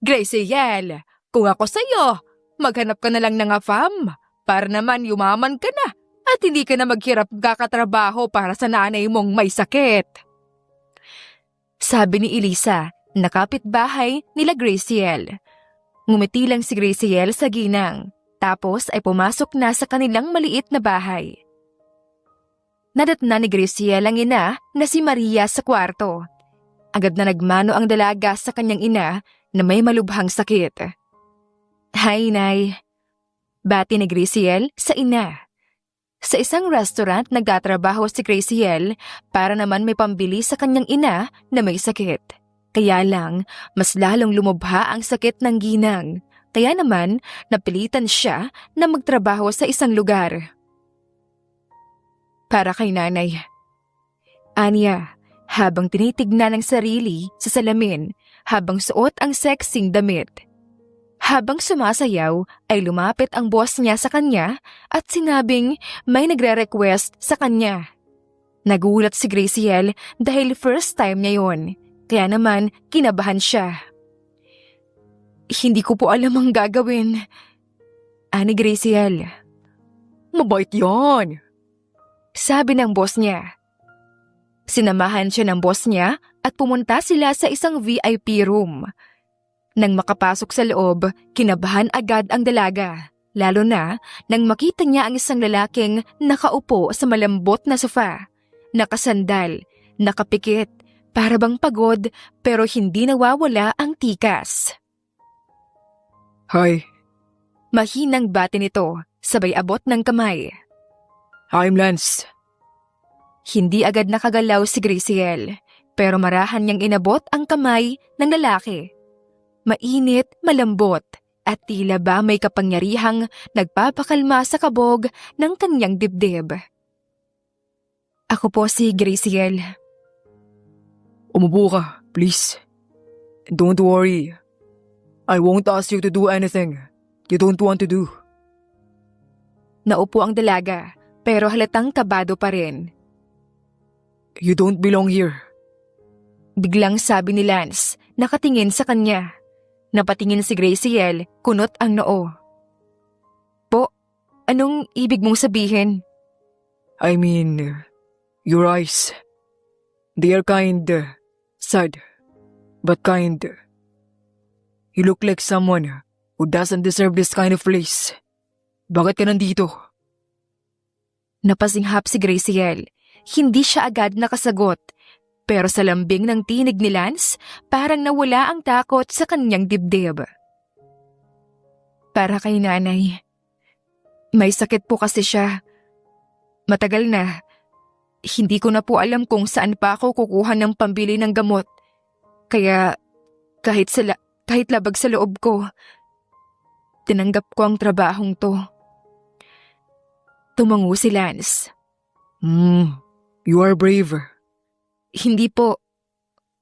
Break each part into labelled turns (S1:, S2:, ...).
S1: Graciel, kung ako sa'yo, maghanap ka na lang ng afam para naman yumaman ka na at hindi ka na maghirap kakatrabaho para sa nanay mong may sakit. Sabi ni Elisa, na kapitbahay nila Graciel. Ngumiti lang si Graciel sa ginang, tapos ay pumasok na sa kanilang maliit na bahay. Nadatna ni Graciel ang ina na si Maria sa kwarto. Agad na nagmano ang dalaga sa kanyang ina na may malubhang sakit. Hi, Nay. Bati ni Graciel sa ina. Sa isang restaurant nagtatrabaho si Graciel para naman may pambili sa kanyang ina na may sakit. Kaya lang, mas lalong lumubha ang sakit ng ginang. Kaya naman, napilitan siya na magtrabaho sa isang lugar. Para kay nanay. Anya, habang tinitignan ang sarili sa salamin, habang suot ang sexing damit. Habang sumasayaw ay lumapit ang boss niya sa kanya at sinabing may nagre-request sa kanya. Nagulat si Graciel dahil first time niya yon, kaya naman kinabahan siya. Hindi ko po alam ang gagawin. Ani Graciel. Mabait yan, sabi ng boss niya. Sinamahan siya ng boss niya at pumunta sila sa isang VIP room. Nang makapasok sa loob, kinabahan agad ang dalaga, lalo na nang makita niya ang isang lalaking nakaupo sa malambot na sofa, nakasandal, nakapikit, para bang pagod pero hindi nawawala ang tikas.
S2: Hi.
S1: Mahinang bati nito, sabay abot ng kamay.
S2: I'm Lance.
S1: Hindi agad nakagalaw si Graciel, pero marahan niyang inabot ang kamay ng lalaki. Mainit, malambot, at tila ba may kapangyarihang nagpapakalma sa kabog ng kanyang dibdib. Ako po si Graciel.
S2: Umupo ka, please. Don't worry. I won't ask you to do anything you don't want to do.
S1: Naupo ang dalaga, pero halatang kabado pa rin.
S2: You don't belong here.
S1: Biglang sabi ni Lance, nakatingin sa kanya. Napatingin si Graciel, kunot ang noo. Po, anong ibig mong sabihin?
S2: I mean, your eyes. They are kind, sad, but kind. You look like someone who doesn't deserve this kind of place. Bakit ka nandito?
S1: Napasinghap si Graciel. Hindi siya agad nakasagot. Pero sa lambing ng tinig ni Lance, parang nawala ang takot sa kanyang dibdib. Para kay nanay. May sakit po kasi siya. Matagal na. Hindi ko na po alam kung saan pa ako kukuha ng pambili ng gamot. Kaya kahit labag sa loob ko, tinanggap ko ang trabahong to. Tumango si Lance.
S2: You are brave.
S1: Hindi po.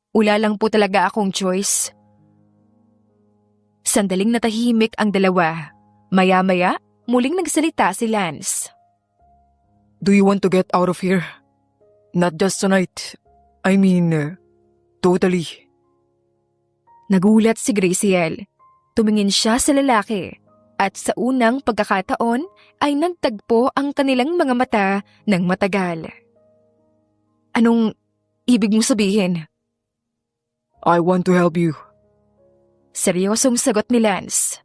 S1: Wala lang po talaga akong choice. Sandaling natahimik ang dalawa. Maya-maya, muling nagsalita si Lance.
S2: Do you want to get out of here? Not just tonight. I mean, totally.
S1: Nagulat si Graciel. Tumingin siya sa lalaki. At sa unang pagkakataon ay nagtagpo ang kanilang mga mata ng matagal. Anong ibig mong sabihin?
S2: I want to help you.
S1: Seryosong sagot ni Lance.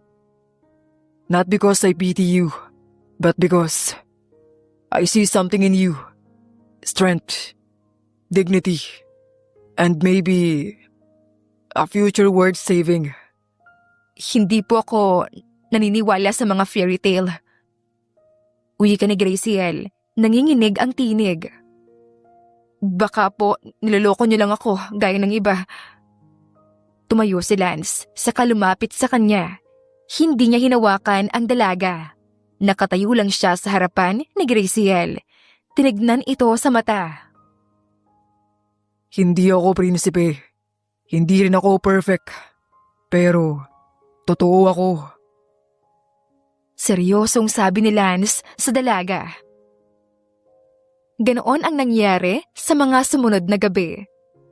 S2: Not because I pity you, but because I see something in you. Strength, dignity, and maybe a future worth saving.
S1: Hindi po ako naniniwala sa mga fairy tale. Uwi ka ni Graciel, nanginginig ang tinig. Baka po niloloko niyo lang ako gaya ng iba. Tumayo si Lance, saka lumapit sa kanya. Hindi niya hinawakan ang dalaga. Nakatayo lang siya sa harapan ni Graciel. Tinignan ito sa mata.
S2: Hindi ako prinsipe. Hindi rin ako perfect. Pero, totoo ako.
S1: Seryosong sabi ni Lance sa dalaga. Ganoon ang nangyari sa mga sumunod na gabi.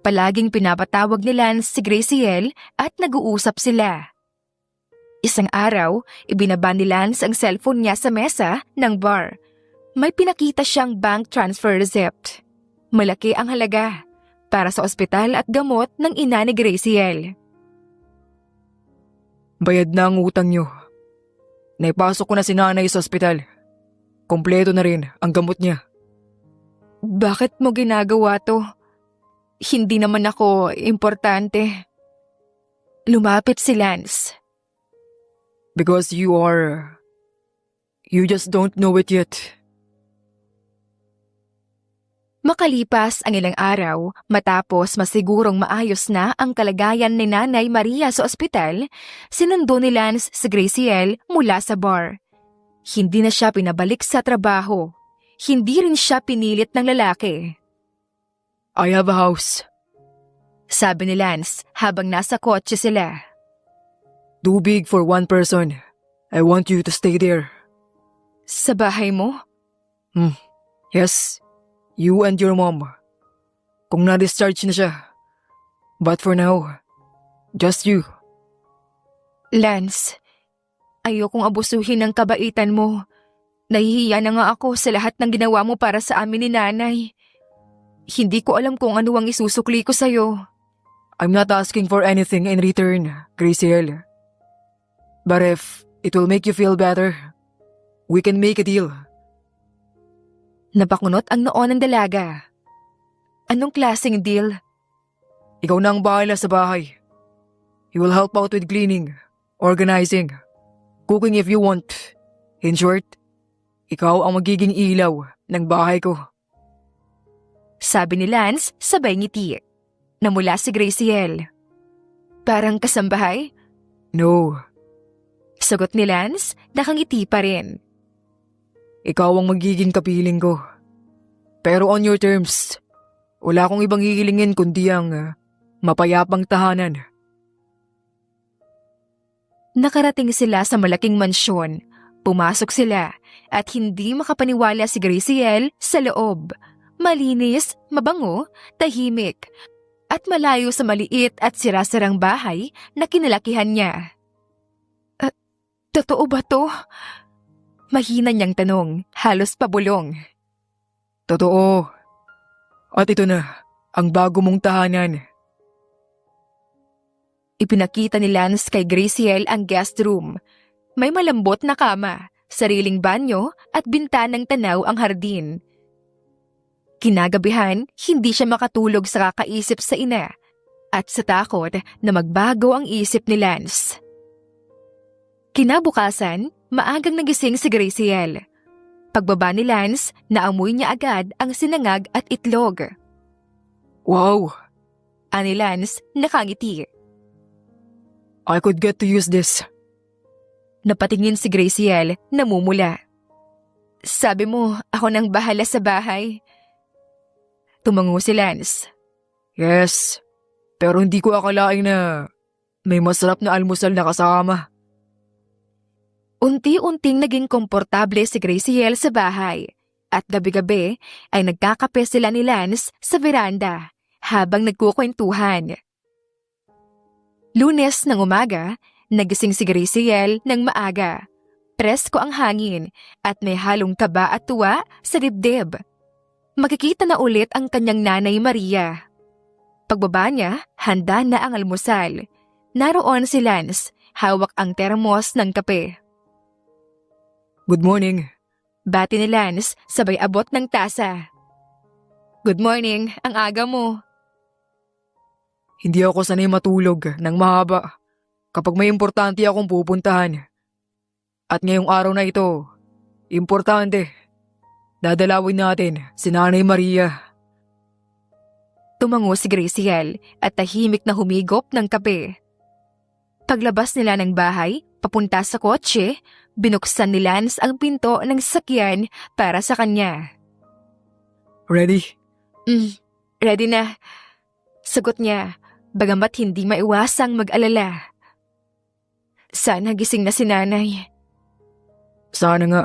S1: Palaging pinapatawag ni Lance si Graciel at nag-uusap sila. Isang araw, ibinaba ni Lance ang cellphone niya sa mesa ng bar. May pinakita siyang bank transfer receipt. Malaki ang halaga para sa ospital at gamot ng ina ni Graciel.
S2: Bayad na ang utang niyo. Naipasok ko na si nanay sa ospital. Kompleto na rin ang gamot niya.
S1: Bakit mo ginagawa to? Hindi naman ako importante. Lumapit si Lance.
S2: Because you just don't know it yet.
S1: Makalipas ang ilang araw, matapos masigurong maayos na ang kalagayan ni Nanay Maria sa ospital, sinundo ni Lance si Graciel mula sa bar. Hindi na siya pinabalik sa trabaho. Hindi rin siya pinilit ng lalaki.
S2: I have a house.
S1: Sabi ni Lance habang nasa kotse sila.
S2: Too big for one person. I want you to stay there.
S1: Sa bahay mo?
S2: Yes. You and your mom. Kung na-discharge na siya. But for now, just you.
S1: Lance, ayokong abusuhin ng kabaitan mo. Nahihiya na nga ako sa lahat ng ginawa mo para sa amin ni Nanay. Hindi ko alam kung ano ang isusukli ko sa'yo.
S2: I'm not asking for anything in return, Graciel. But if it will make you feel better, we can make a deal.
S1: Napakunot ang noo ng dalaga. Anong klaseng deal?
S2: Ikaw na ang bahala sa bahay. You will help out with cleaning, organizing, cooking if you want. In short, ikaw ang magiging ilaw ng bahay ko.
S1: Sabi ni Lance sabay ngiti. Namula si Graciel. Parang kasambahay?
S2: No.
S1: Sagot ni Lance, nakangiti pa rin.
S2: Ikaw ang magiging kapiling ko. Pero on your terms, wala akong ibang hihilingin kundi ang mapayapang tahanan.
S1: Nakarating sila sa malaking mansyon. Pumasok sila at hindi makapaniwala si Graciel sa loob. Malinis, mabango, tahimik, at malayo sa maliit at sirasarang bahay na kinalakihan niya. Totoo ba to? Mahina niyang tanong, halos pabulong.
S2: Totoo. At ito na, ang bago mong tahanan.
S1: Ipinakita ni Lance kay Graciel ang guest room. May malambot na kama, sariling banyo at bintanang tanaw ang hardin. Kinagabihan, hindi siya makatulog sa kakaisip sa ina at sa takot na magbago ang isip ni Lance. Kinabukasan, maagang nagising si Graciel. Pagbaba ni Lance, naamoy niya agad ang sinangag at itlog.
S2: Wow!
S1: Ani Lance, nakangiti.
S2: I could get to use this.
S1: Napatingin si Graciel, namumula. Sabi mo, ako nang bahala sa bahay. Tumango si Lance.
S2: Yes, pero hindi ko akalain na may masarap na almusal na kasama.
S1: Unti-unting naging komportable si Graciel sa bahay at gabi-gabi ay nagkakape sila ni Lance sa veranda habang nagkukwentuhan. Lunes ng umaga, nagising si Graciel ng maaga. Presko ang hangin at may halong kaba at tuwa sa dibdib. Makikita na ulit ang kanyang nanay Maria. Pagbaba niya, handa na ang almusal. Naroon si Lance, hawak ang termos ng kape.
S2: Good morning.
S1: Bati ni Lance sabay abot ng tasa. Good morning, ang aga mo.
S2: Hindi ako sanay matulog ng mahaba kapag may importante akong pupuntahan. At ngayong araw na ito, importante. Dadalawin natin si Nanay Maria.
S1: Tumango si Graciel at tahimik na humigop ng kape. Paglabas nila ng bahay, papunta sa kotse, binuksan ni Lance ang pinto ng sasakyan para sa kanya.
S2: Ready?
S1: Ready na. Sagot niya, bagamat hindi maiwasang mag-alala. Sana gising na si Nanay.
S2: Sana nga.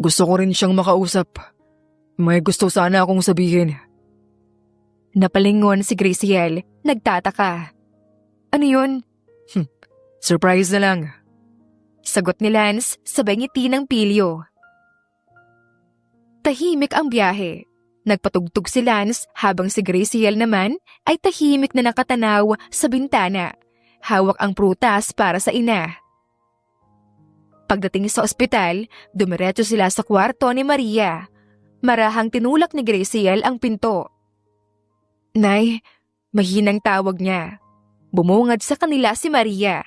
S2: Gusto ko rin siyang makausap. May gusto sana akong sabihin.
S1: Napalingon si Graciel, nagtataka. Ano yun?
S2: Surprise na lang.
S1: Sagot ni Lance sabay ngiti ng pilyo. Tahimik ang biyahe. Nagpatugtog si Lance habang si Graciel naman ay tahimik na nakatanaw sa bintana. Hawak ang prutas para sa ina. Pagdating sa ospital, dumiretso sila sa kwarto ni Maria. Marahang tinulak ni Graciel ang pinto. Nay, mahinang tawag niya. Bumungad sa kanila si Maria.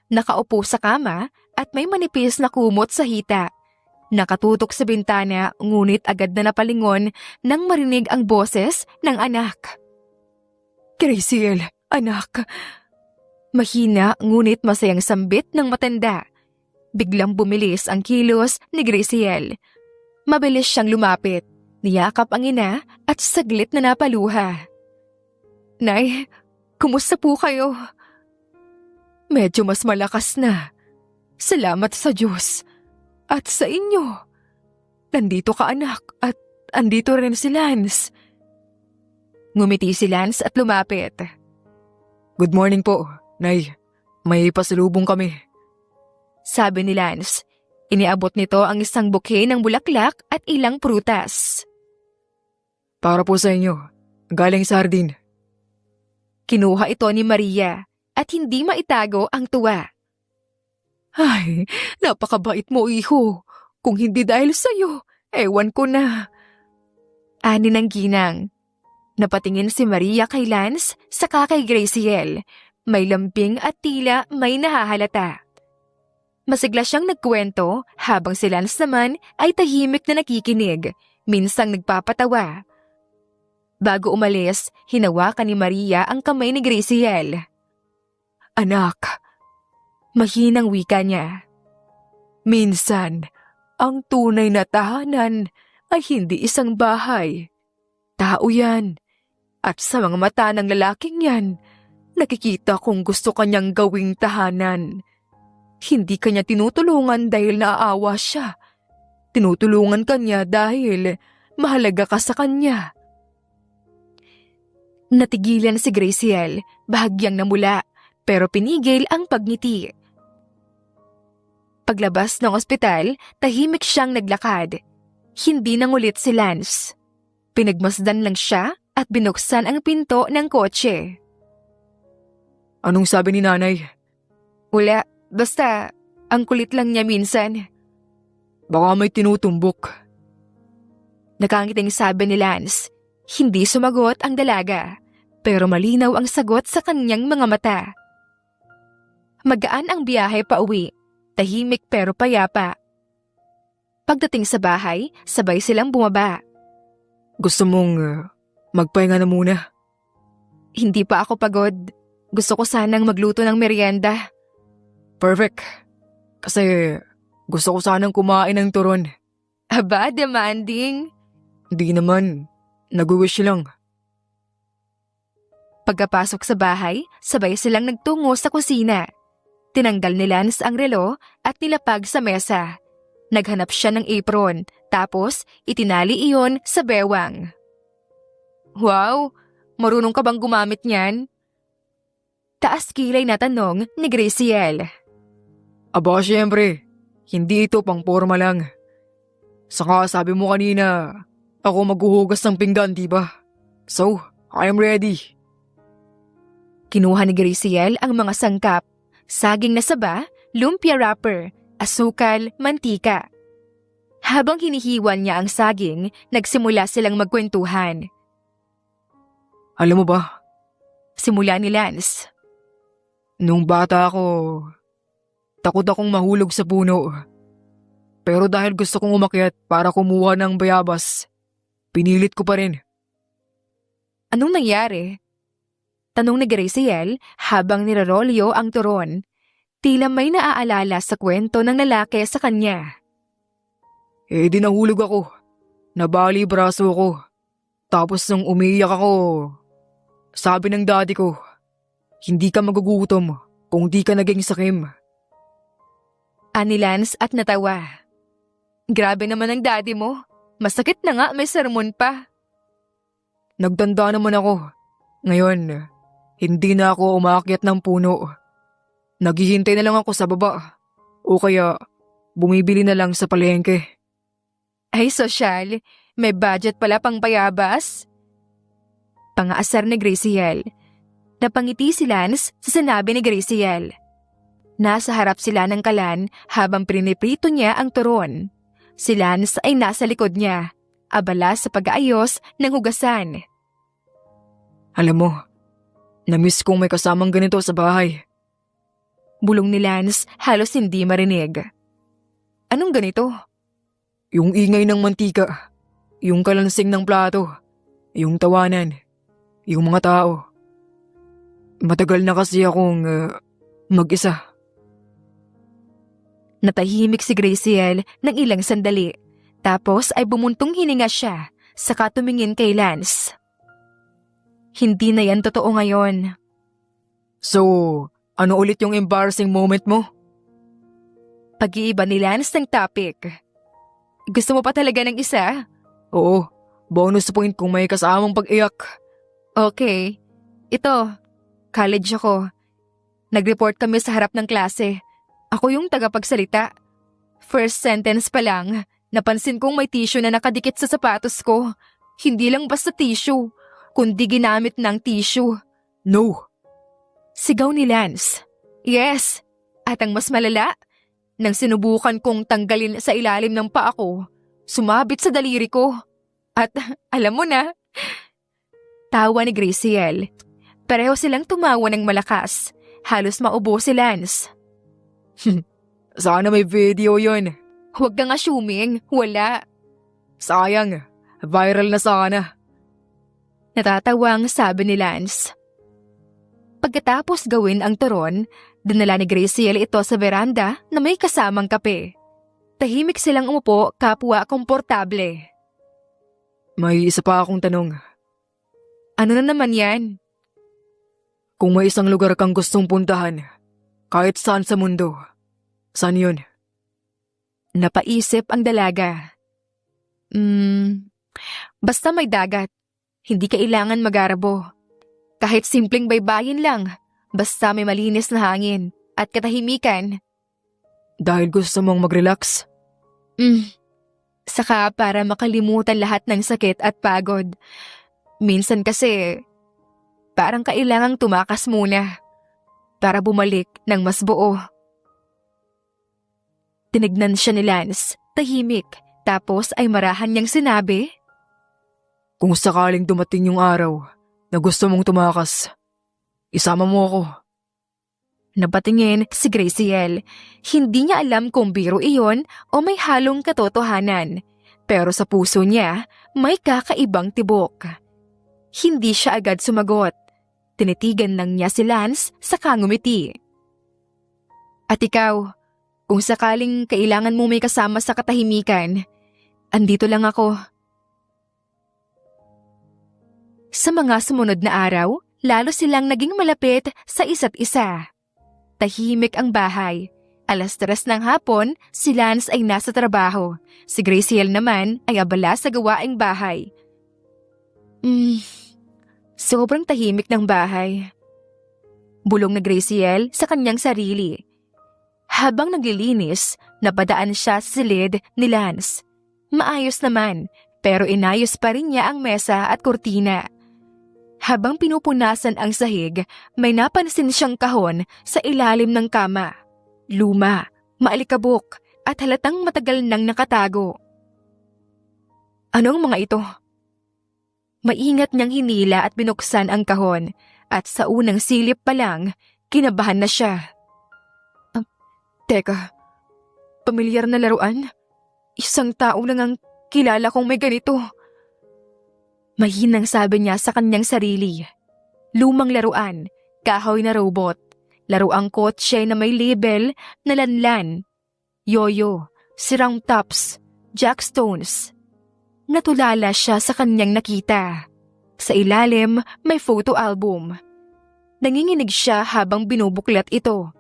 S1: Nakaupo sa kama at may manipis na kumot sa hita. Nakatutok sa bintana ngunit agad na napalingon nang marinig ang boses ng anak. Graciel, anak. Mahina ngunit masayang sambit ng matanda. Biglang bumilis ang kilos ni Graciel. Mabilis siyang lumapit, niyakap ang ina at saglit na napaluha. Nay, kumusta po kayo? Medyo mas malakas na. Salamat sa Diyos. At sa inyo. Nandito ka anak at andito rin si Lance. Ngumiti si Lance at lumapit.
S2: Good morning po, Nay. May pasalubong kami.
S1: Sabi ni Lance. Iniabot nito ang isang bouquet ng bulaklak at ilang prutas.
S2: Para po sa inyo. Galing sa hardin.
S1: Kinuha ito ni Maria at hindi maitago ang tuwa. Ay, napakabait mo, iho. Kung hindi dahil sa'yo, ewan ko na. Ani ng ginang. Napatingin si Maria kay Lance saka kay Graciel. May lambing at tila may nahahalata. Masigla siyang nagkwento habang si Lance naman ay tahimik na nakikinig, minsang nagpapatawa. Bago umalis, hinawakan ni Maria ang kamay ni Graciel. Anak, mahinang wika niya. Minsan, ang tunay na tahanan ay hindi isang bahay. Tao yan. At sa mga mata ng lalaking yan, nakikita kong gusto kanyang gawing tahanan. Hindi kanya tinutulungan dahil naaawa siya. Tinutulungan kanya dahil mahalaga ka sa kanya. Natigilan si Graciel, bahagyang namula, pero pinigil ang pagngiti. Paglabas ng ospital, tahimik siyang naglakad. Hindi nangulit si Lance. Pinagmasdan lang siya at binuksan ang pinto ng kotse.
S2: Anong sabi ni nanay?
S1: Wala. Basta, ang kulit lang niya minsan.
S2: Baka may tinutumbok.
S1: Nakangiting sabi ni Lance. Hindi sumagot ang dalaga, pero malinaw ang sagot sa kanyang mga mata. Magaan ang biyahe pa uwi, tahimik pero payapa. Pagdating sa bahay, sabay silang bumaba.
S2: Gusto mong magpahinga na muna?
S1: Hindi pa ako pagod. Gusto ko sanang magluto ng merienda.
S2: Perfect. Kasi gusto ko sanang kumain ng turon.
S1: Aba, demanding.
S2: Hindi naman. Nag-wish lang.
S1: Pagkapasok sa bahay, sabay silang nagtungo sa kusina. Tinanggal ni Lance ang relo at nilapag sa mesa. Naghanap siya ng apron, tapos itinali iyon sa bewang. Wow! Marunong ka bang gumamit niyan? Taas kilay na tanong ni Graciel.
S2: Aba, syempre. Hindi ito pang forma lang. Saka sabi mo kanina, ako maghuhugas ng pinggan, diba? So, I am ready. Kinuha ni Graciel ang mga sangkap. Saging na saba, lumpia wrapper, asukal, mantika. Habang hinihiwan niya ang saging, nagsimula silang magkwentuhan. Alam mo ba? Simula ni Lance. Nung bata ako, takot akong mahulog sa puno. Pero dahil gusto kong umakyat para kumuha ng bayabas, pinilit ko pa rin. Anong nangyari? Tanong ni Graciel habang nirarolyo ang turon. Tila may naaalala sa kwento ng lalaki sa kanya. Di nahulog ako. Nabali braso ko. Tapos nung umiiyak ako, sabi ng daddy ko, hindi ka magugutom kung di ka naging sakim. Ani Lance at natawa. Grabe naman ang daddy mo. Masakit na nga, may sermon pa. Nagtanda naman ako. Ngayon, hindi na ako umaakyat ng puno. Naghihintay na lang ako sa baba. O kaya, bumibili na lang sa palengke.
S1: Ay, sosyal. May budget pala pang payabas. Pangaasar ni Graciel. Napangiti si Lance sa sinabi ni Graciel. Nasa harap sila ng kalan habang piniprito niya ang turon. Si Lance ay nasa likod niya, abala sa pag-aayos ng hugasan.
S2: Alam mo, na-miss kong may kasamang ganito sa bahay.
S1: Bulong ni Lance halos hindi marinig. Anong ganito?
S2: Yung ingay ng mantika, yung kalansing ng plato, yung tawanan, yung mga tao. Matagal na kasi akong mag-isa.
S1: Natahimik si Graciel ng ilang sandali, tapos ay bumuntong hininga siya, saka tumingin kay Lance. Hindi na yan totoo ngayon.
S2: So, ano ulit yung embarrassing moment mo?
S1: Pag-iiba ni Lance ng topic. Gusto mo pa talaga ng isa?
S2: Oo, bonus point kung may kasamang pag-iyak.
S1: Okay. Ito, college ako. Nag-report kami sa harap ng klase. Ako yung tagapagsalita. First sentence pa lang, napansin kong may tissue na nakadikit sa sapatos ko. Hindi lang basta tissue, kundi ginamit ng tissue.
S2: No!
S1: Sigaw ni Lance. Yes! At ang mas malala, nang sinubukan kong tanggalin sa ilalim ng paa ko, sumabit sa daliri ko. At alam mo na, tawa ni Graciel. Pareho silang tumawa ng malakas. Halos maubo si Lance.
S2: Sana may video yon.
S1: Huwag kang assuming, wala.
S2: Sayang, viral na sana.
S1: Natatawang sabi ni Lance. Pagkatapos gawin ang turon, dinala ni Graciel ito sa veranda na may kasamang kape. Tahimik silang umupo, kapwa komportable.
S2: May isa pa akong tanong.
S1: Ano na naman yan?
S2: Kung may isang lugar kang gustong puntahan, kahit saan sa mundo, saan yun?
S1: Napaisip ang dalaga. Basta may dagat. Hindi kailangan mag-arabo. Kahit simpleng baybayin lang, basta may malinis na hangin at katahimikan.
S2: Dahil gusto mong mag-relax?
S1: Saka para makalimutan lahat ng sakit at pagod. Minsan kasi, parang kailangang tumakas muna para bumalik ng mas buo. Tinignan siya ni Lance, tahimik, tapos ay marahan niyang sinabi,
S2: Kung sakaling dumating yung araw na gusto mong tumakas, isama mo ako.
S1: Napatingin si Graciel. Hindi niya alam kung biro iyon o may halong katotohanan. Pero sa puso niya, may kakaibang tibok. Hindi siya agad sumagot. Tinitigan lang niya si Lance sa ngumiti. At ikaw, kung sakaling kailangan mo may kasama sa katahimikan, andito lang ako. Sa mga sumunod na araw, lalo silang naging malapit sa isa't isa. Tahimik ang bahay. 3:00 ng hapon, si Lance ay nasa trabaho. Si Graciel naman ay abala sa gawaing bahay. Sobrang tahimik ng bahay. Bulong na Graciel sa kanyang sarili. Habang naglilinis, napadaan siya sa silid ni Lance. Maayos naman, pero inayos pa rin niya ang mesa at kurtina. Habang pinupunasan ang sahig, may napansin siyang kahon sa ilalim ng kama. Luma, maalikabok, at halatang matagal nang nakatago. Anong mga ito? Maingat niyang hinila at binuksan ang kahon, at sa unang silip pa lang, kinabahan na siya. Teka, pamilyar na laruan? Isang tao lang ang kilala kong may ganito. Mahinang sabi niya sa kanyang sarili. Lumang laruan, kahoy na robot, laruang kotse na may label na lanlan, yoyo, sirang tops, jackstones. Natulala siya sa kanyang nakita. Sa ilalim may photo album. Nanginginig siya habang binubuklat ito.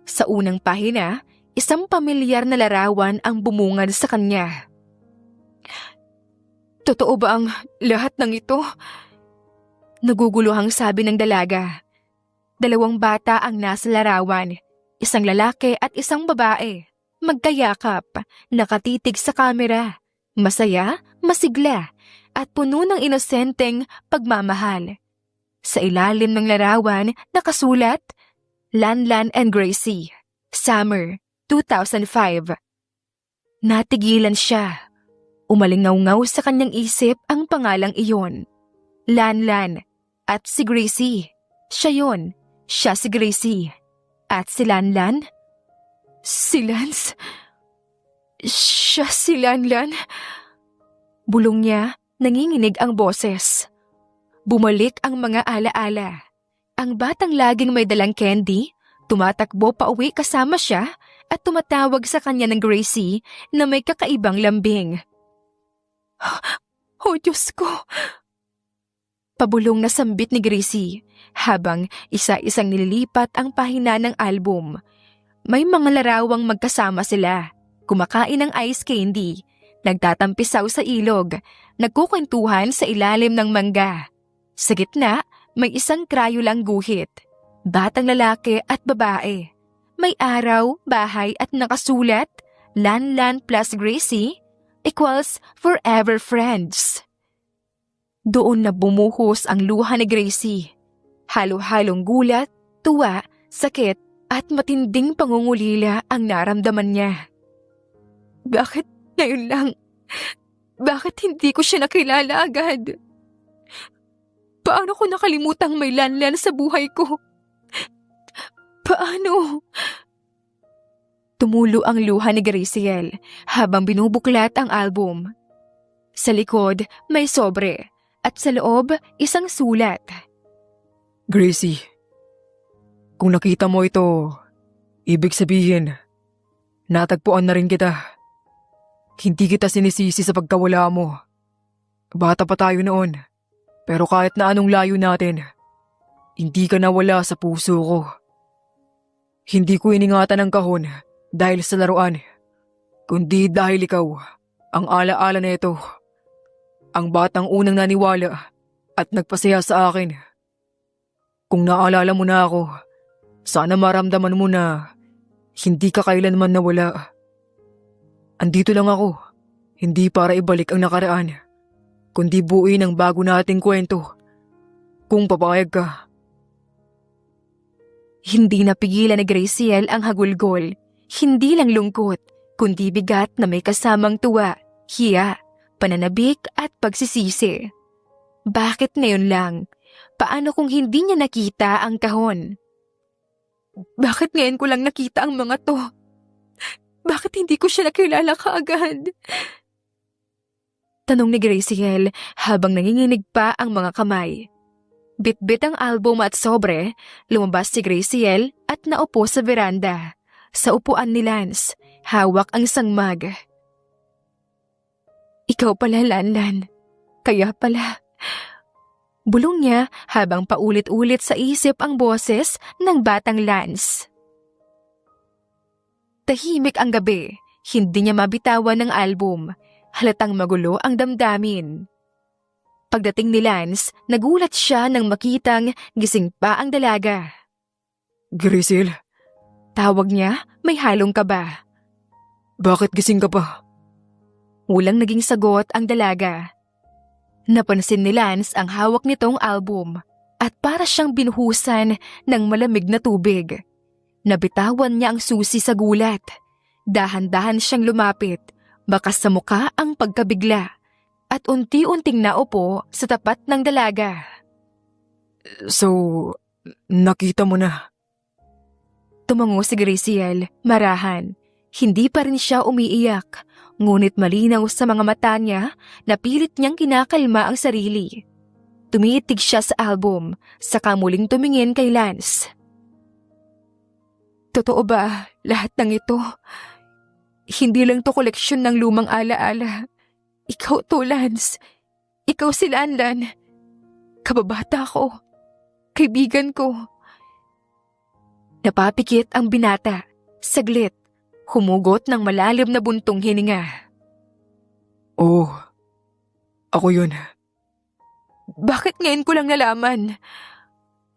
S1: Sa unang pahina, isang pamilyar na larawan ang bumungad sa kanya. Totoo ba ang lahat ng ito? Naguguluhang sabi ng dalaga. 2 bata ang nasa larawan. Isang lalaki at isang babae. Magkayakap, nakatitig sa kamera. Masaya, masigla, at puno ng inosenteng pagmamahal. Sa ilalim ng larawan, nakasulat, Lanlan and Gracie, Summer 2005. Natigilan siya. Umalingaw-ngaw sa kanyang isip ang pangalang iyon. Lanlan at si Gracie. Siya yon, siya si Gracie. At si Lanlan? Si Lance? Siya si Lanlan? Bulong niya, nanginginig ang boses. Bumalik ang mga alaala. Ang batang laging may dalang candy, tumatakbo pa uwi kasama siya at tumatawag sa kanya ng Gracie na may kakaibang lambing. Oh Diyos ko! Pabulong na sambit ni Gracie habang isa-isang nililipat ang pahina ng album. May mga larawang magkasama sila, kumakain ng ice candy, nagtatampisaw sa ilog, nagkukwentuhan sa ilalim ng mangga. Sa gitna, may isang krayolang guhit, batang lalaki at babae. May araw, bahay at nakasulat, Lanlan plus Gracie equals forever friends. Doon na bumuhos ang luha ni Gracie. Halo-halong gulat, tuwa, sakit at matinding pangungulila ang naramdaman niya. Bakit ngayon lang? Bakit hindi ko siya nakilala agad? Paano ko nakalimutang may Lanlan sa buhay ko? Paano? Tumulo ang luha ni Graciel habang binubuklat ang album. Sa likod may sobre at sa loob isang sulat.
S2: Gracie, kung nakita mo ito, ibig sabihin, natagpuan na rin kita. Hindi kita sinisisi sa pagkawala mo. Bata pa tayo noon, pero kahit na anong layo natin, hindi ka nawala sa puso ko. Hindi ko iningatan ang kahon dahil sa laruan, kundi dahil ikaw, ang alaala na ito. Ang batang unang naniwala at nagpasaya sa akin. Kung naalala mo na ako, sana maramdaman mo na hindi ka kailanman nawala. Andito lang ako, hindi para ibalik ang nakaraan, kundi buuin ang bago nating kwento. Kung papayag ka.
S1: Hindi napigilan ni Graciel ang hagulgol. Hindi lang lungkot, kundi bigat na may kasamang tuwa, hiya, pananabik at pagsisisi. Bakit ngayon lang? Paano kung hindi niya nakita ang kahon? Bakit ngayon ko lang nakita ang mga to? Bakit hindi ko siya nakilala kaagad? Tanong ni Graciel habang nanginginig pa ang mga kamay. Bitbit ang album at sobre, lumabas si Graciel at naupo sa veranda. Sa upuan ni Lance, hawak ang sangmag. Ikaw pala, Lanlan. Kaya pala. Bulong niya habang paulit-ulit sa isip ang boses ng batang Lance. Tahimik ang gabi, hindi niya mabitawan ng album. Halatang magulo ang damdamin. Pagdating ni Lance, nagulat siya nang makitang gising pa ang dalaga.
S2: Graciel,
S1: Tawag niya, may halong kaba.
S2: bakit gising ka pa?
S1: Walang naging sagot ang dalaga. Napansin ni Lance ang hawak nitong album at para siyang binuhusan ng malamig na tubig. Nabitawan niya ang susi sa gulat. Dahan-dahan siyang lumapit, bakas sa muka ang pagkabigla at unti-unting naupo sa tapat ng dalaga.
S2: So, nakita mo na.
S1: Tumango si Graciel, marahan. Hindi pa rin siya umiiyak, ngunit malinaw sa mga mata niya na pilit niyang kinakalma ang sarili. Tumiitig siya sa album, saka muling tumingin kay Lance. Totoo ba lahat ng ito? Hindi lang to koleksyon ng lumang alaala. Ikaw to, Lance. Ikaw si Lanlan. Kababata ko. Kaibigan ko. Napapikit ang binata. Saglit, humugot ng malalim na buntong hininga.
S2: Oh, ako yun.
S1: Bakit ngayon ko lang nalaman?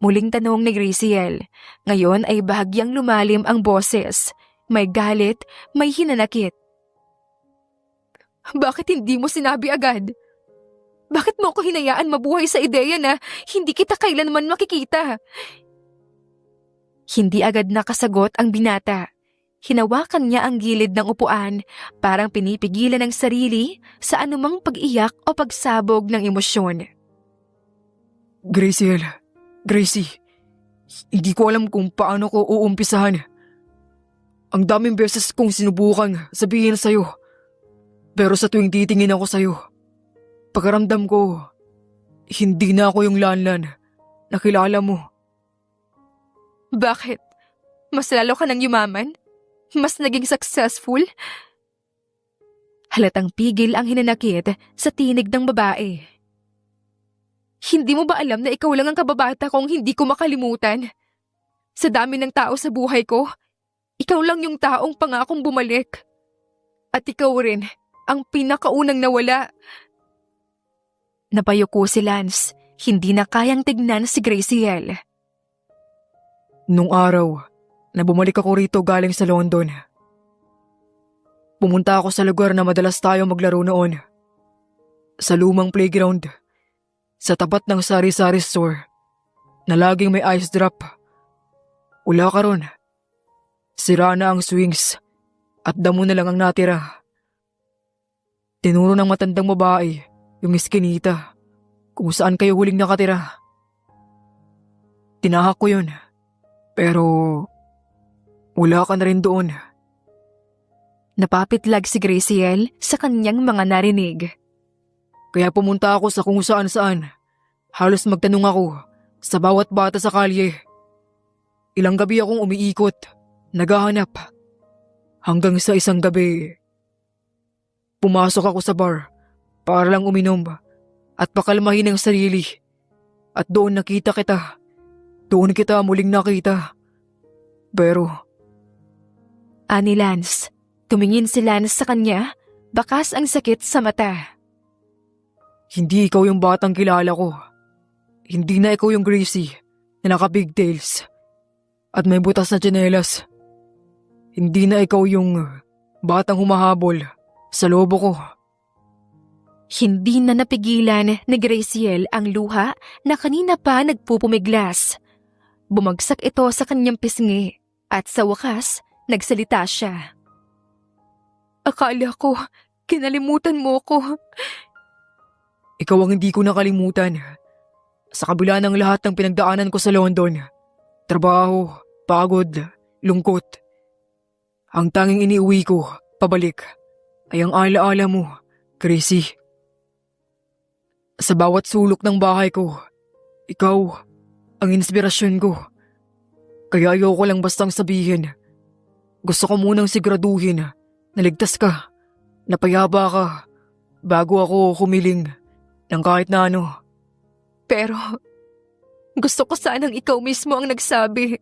S1: Muling tanong ni Graciel. Ngayon ay bahagyang lumalim ang boses. May galit, may hinanakit. Bakit hindi mo sinabi agad? Bakit mo ako hinayaan mabuhay sa ideya na hindi kita kailanman makikita? Hindi agad nakasagot ang binata. Hinawakan niya ang gilid ng upuan, parang pinipigilan ang sarili sa anumang pag-iyak o pagsabog ng emosyon.
S2: Gracie, hindi ko alam kung paano ko uumpisahan. Ang daming beses kong sinubukan sabihin sa'yo. Pero sa tuwing titingin ako sa'yo, pagkaramdam ko, hindi na ako yung Lanlan na kilala mo.
S1: Bakit? Mas lalo ka nang yumaman? Mas naging successful? Halatang pigil ang hinanakit sa tinig ng babae. Hindi mo ba alam na ikaw lang ang kababata kong hindi ko makalimutan? Sa dami ng tao sa buhay ko, ikaw lang yung taong pangakong bumalik. At ikaw rin ang pinakaunang nawala. Napayuko si Lance, hindi na kayang tignan si Graciel.
S2: Nung araw na bumalik ako rito galing sa London, pumunta ako sa lugar na madalas tayo maglaro noon. Sa lumang playground, sa tapat ng sari-sari store, na laging may ice drop. Wala ka ron. Sira na ang swings at damo na lang ang natira. Tinuro ng matandang babae yung iskinita kung saan kayo huling nakatira. Tinahak ko yun, pero wala ka na rin doon.
S1: Napapitlag si Graciel sa kanyang mga narinig.
S2: Kaya pumunta ako sa kung saan-saan. Halos magtanong ako sa bawat bata sa kalye. Ilang gabi akong umiikot, naghahanap. Hanggang sa isang gabi, pumasok ako sa bar para lang uminom at pakalmahin ang sarili. At doon nakita kita. Doon kita muling nakita. Pero
S1: Ani Lance, tumingin si Lance sa kanya, bakas ang sakit sa mata.
S2: hindi ikaw yung batang kilala ko. Hindi na ikaw yung Gracie na naka-pigtails at may butas na tsinelas. Hindi na ikaw yung batang humahabol sa lobo ko.
S1: Hindi na napigilan ni Graciel ang luha na kanina pa nagpupumiglas. Bumagsak ito sa kanyang pisngi at sa wakas, nagsalita siya. Akala ko, kinalimutan mo ko.
S2: Ikaw ang hindi ko nakalimutan. Sa kabila ng lahat ng pinagdaanan ko sa London, trabaho, pagod, lungkot, ang tanging iniuwi ko, pabalik, ay ang alaala mo, Gracie. Sa bawat sulok ng bahay ko, ikaw ang inspirasyon ko. Kaya ayoko lang bastang sabihin. Gusto ko munang siguraduhin na ligtas ka, napayaba ka, bago ako humiling ng kahit na ano.
S1: Pero, gusto ko sanang ikaw mismo ang nagsabi.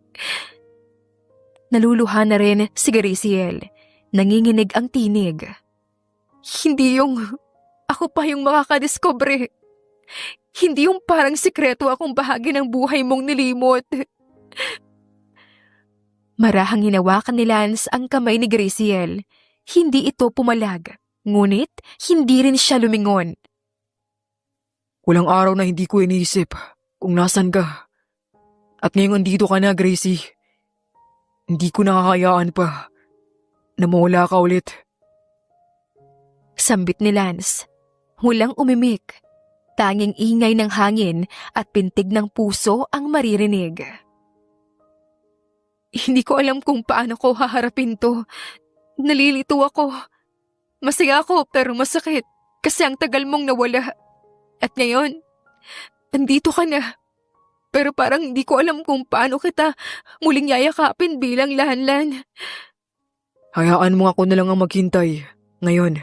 S1: Naluluha na rin si Graciel. Nanginginig ang tinig. Hindi yung ako pa yung makakadiscover. Hindi yung parang sikreto akong bahagi ng buhay mong nilimot. Marahang hinawakan ni Lance ang kamay ni Graciel. Hindi ito pumalag, ngunit hindi rin siya lumingon.
S2: Walang araw na hindi ko iniisip kung nasan ka. At ngayong andito ka na, Gracie. Hindi ko nakakayaan pa na mawala ka ulit.
S1: Sambit ni Lance. Walang umimik. Tanging ingay ng hangin at pintig ng puso ang maririnig. Hindi ko alam kung paano ko haharapin to. Nalilito ako. Masaya ako pero masakit kasi ang tagal mong nawala. At ngayon, nandito ka na. Pero parang hindi ko alam kung paano kita muling yayakapin bilang Lanlan.
S2: Hayaan mo ako na lang ang maghintay ngayon.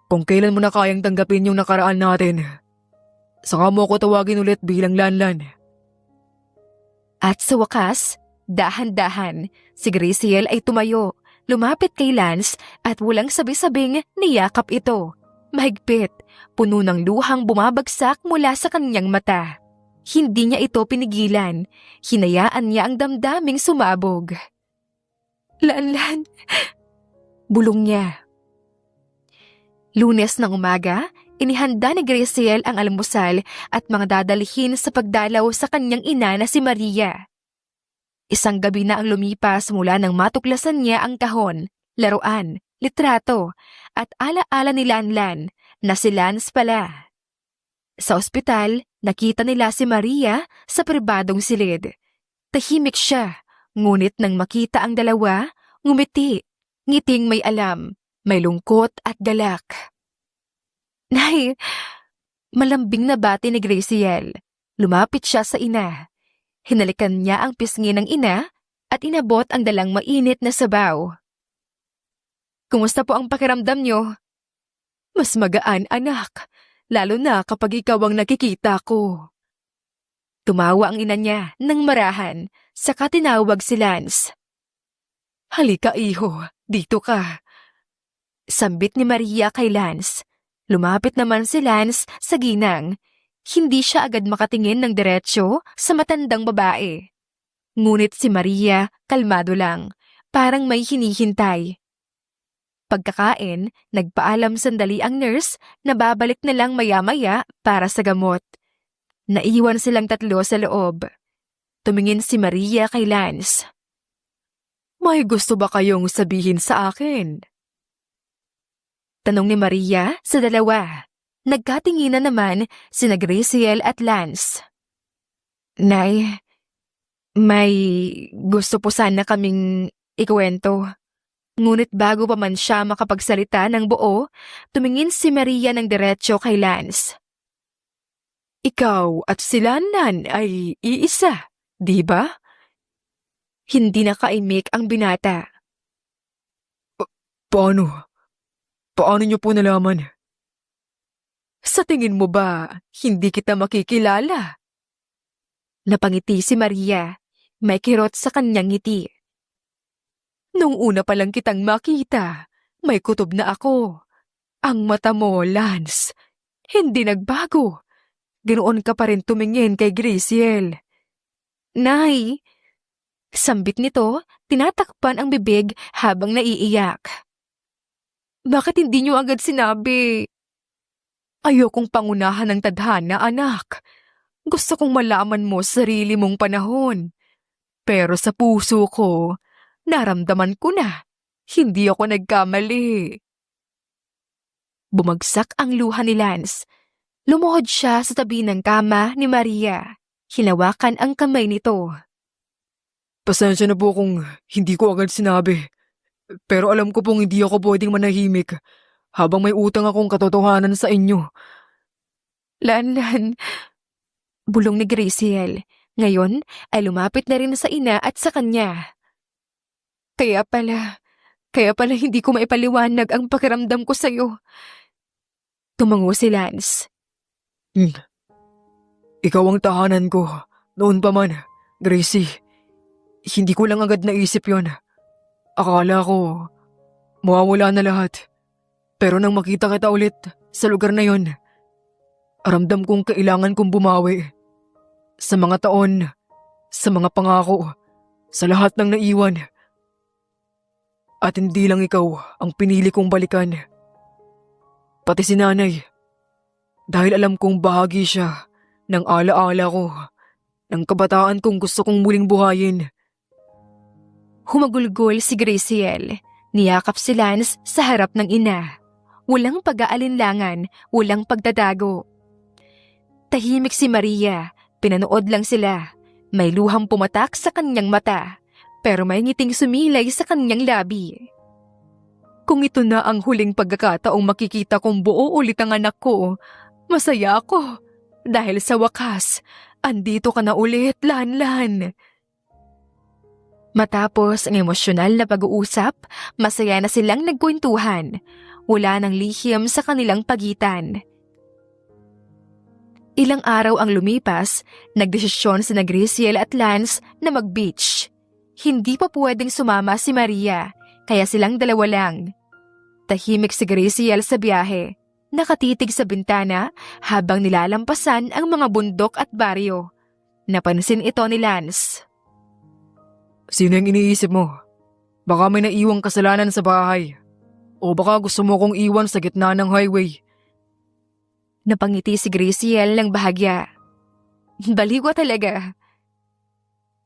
S2: Kung kailan mo na kayang tanggapin yung nakaraan natin, saka mo ako tawagin ulit bilang Lanlan.
S1: At sa wakas, dahan-dahan, si Graciel ay tumayo, lumapit kay Lance at walang sabi-sabing niyakap ito. Mahigpit, puno ng luhang bumabagsak mula sa kanyang mata. Hindi niya ito pinigilan. Hinayaan niya ang damdaming sumabog. Lan, bulong niya. Lunes ng umaga, inihanda ni Graciel ang almusal at mga dadalhin sa pagdalaw sa kanyang ina na si Maria. Isang gabi na ang lumipas mula nang matuklasan niya ang kahon, laruan, litrato, at alaala ni Lanlan na si Lance pala. Sa ospital, nakita nila si Maria sa pribadong silid. Tahimik siya, ngunit nang makita ang dalawa, ngumiti, ngiting may alam, may lungkot at galak. Nay, malambing na bati ni Graciel. Lumapit siya sa ina. Hinalikan niya ang pisngi ng ina at inabot ang dalang mainit na sabaw. Kumusta po ang pakiramdam niyo? Mas magaan, anak. Lalo na kapag ikaw ang nakikita ko. Tumawa ang ina niya nang marahan, saka tinawag si Lance. Halika iho, dito ka. Sambit ni Maria kay Lance. Lumapit naman si Lance sa ginang. Hindi siya agad makatingin ng diretsyo sa matandang babae. Ngunit si Maria kalmado lang, parang may hinihintay. Pagkakain, nagpaalam sandali ang nurse na babalik na lang maya-maya para sa gamot. Naiwan silang tatlo sa loob. Tumingin si Maria kay Lance. May gusto ba kayong sabihin sa akin? Tanong ni Maria sa dalawa. Nagkatinginan naman sina Graciel at Lance. Nay, may gusto po sana kaming ikuwento. Ngunit bago pa man siya makapagsalita ng buo, tumingin si Maria ng diretsyo kay Lance. Ikaw at si Lanlan ay iisa, di ba? Hindi nakaimik ang binata. Paano? Paano niyo po nalaman? Sa tingin mo ba, hindi kita makikilala? Napangiti si Maria, may kirot sa kanyang ngiti. Nung una pa lang kitang makita, may kutob na ako. Ang mata mo, Lance, hindi nagbago. Ganoon ka pa rin tumingin kay Graciel. Nay! Sambit nito, tinatakpan ang bibig habang naiiyak. Bakit hindi niyo agad sinabi? Ayokong pangunahan ng tadhana, anak. Gusto kong malaman mo sarili mong panahon. Pero sa puso ko, naramdaman ko na, hindi ako nagkamali. Bumagsak ang luha ni Lance. Lumuhod siya sa tabi ng kama ni Maria. Hinawakan ang kamay nito. Pasensya na po kung hindi ko agad sinabi. Pero alam ko pong hindi ako pwedeng manahimik habang may utang akong katotohanan sa inyo. Lanlan, bulong ni Graciel. Ngayon ay lumapit na rin sa ina at sa kanya. Kaya pala hindi ko maipaliwanag ang pakiramdam ko sa'yo. Tumango si Lance. Ikaw ang tahanan ko. Noon pa man, Gracie. Hindi ko lang agad naisip yon. Akala ko, mawawala na lahat. Pero nang makita kita ulit sa lugar na yon, ramdam kong kailangan kong bumawi. Sa mga taon, sa mga pangako, sa lahat ng naiwan. At hindi lang ikaw ang pinili kong balikan. Pati si nanay. Dahil alam kong bahagi siya ng alaala ko, ng kabataan kong gusto kong muling buhayin. Humagulgol si Graciel. Niyakap si Lance sa harap ng ina. Walang pag-aalinlangan, walang pagdadago. Tahimik si Maria. Pinanood lang sila. May luhang pumatak sa kanyang mata, pero may ngiting sumilay sa kanyang labi. Kung ito na ang huling pagkakataong makikita kong buo ulit ang anak ko, masaya ako. Dahil sa wakas, andito ka na ulit, Lanlan. Matapos ang emosyonal na pag-uusap, masaya na silang nagkwentuhan. Wala nang lihim sa kanilang pagitan. Ilang araw ang lumipas, nagdesisyon sina Graciel at Lance na mag-beach. Hindi pa pwedeng sumama si Maria, kaya silang dalawa lang. Tahimik si Graciel sa biyahe, nakatitig sa bintana habang nilalampasan ang mga bundok at baryo. Napansin ito ni Lance.
S2: Sino yung iniisip mo? Baka may naiwang kasalanan sa bahay. O baka gusto mo kong iwan sa gitna ng highway.
S1: Napangiti si Graciel ng bahagya. Baliw ka talaga.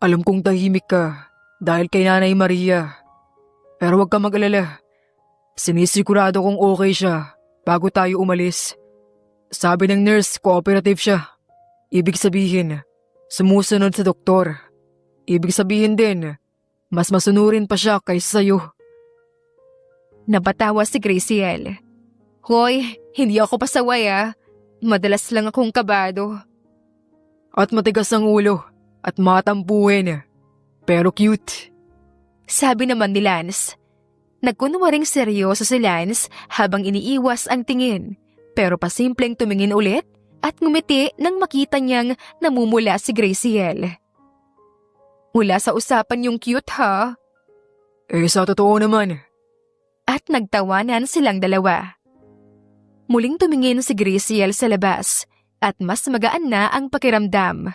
S2: Alam kong tahimik ka dahil kay Nanay Maria. Pero huwag ka mag-alala. Sinisigurado kong okay siya bago tayo umalis. Sabi ng nurse, cooperative siya. Ibig sabihin, sumusunod sa doktor. Ibig sabihin din, mas masunurin pa siya kaysa sa'yo.
S1: Napatawa si Graciel. Hoy, hindi ako pasaway Madalas lang akong kabado.
S2: At matigas ang ulo at matampuhin. Pero cute.
S1: Sabi naman ni Lance. Nagkunwaring seryoso si Lance habang iniiwas ang tingin. Pero pasimpleng tumingin ulit at ngumiti nang makita niyang namumula si Graciel. Wala sa usapan yung cute ha?
S2: Sa totoo naman.
S1: At nagtawanan silang dalawa. Muling tumingin si Graciel sa labas at mas magaan na ang pakiramdam.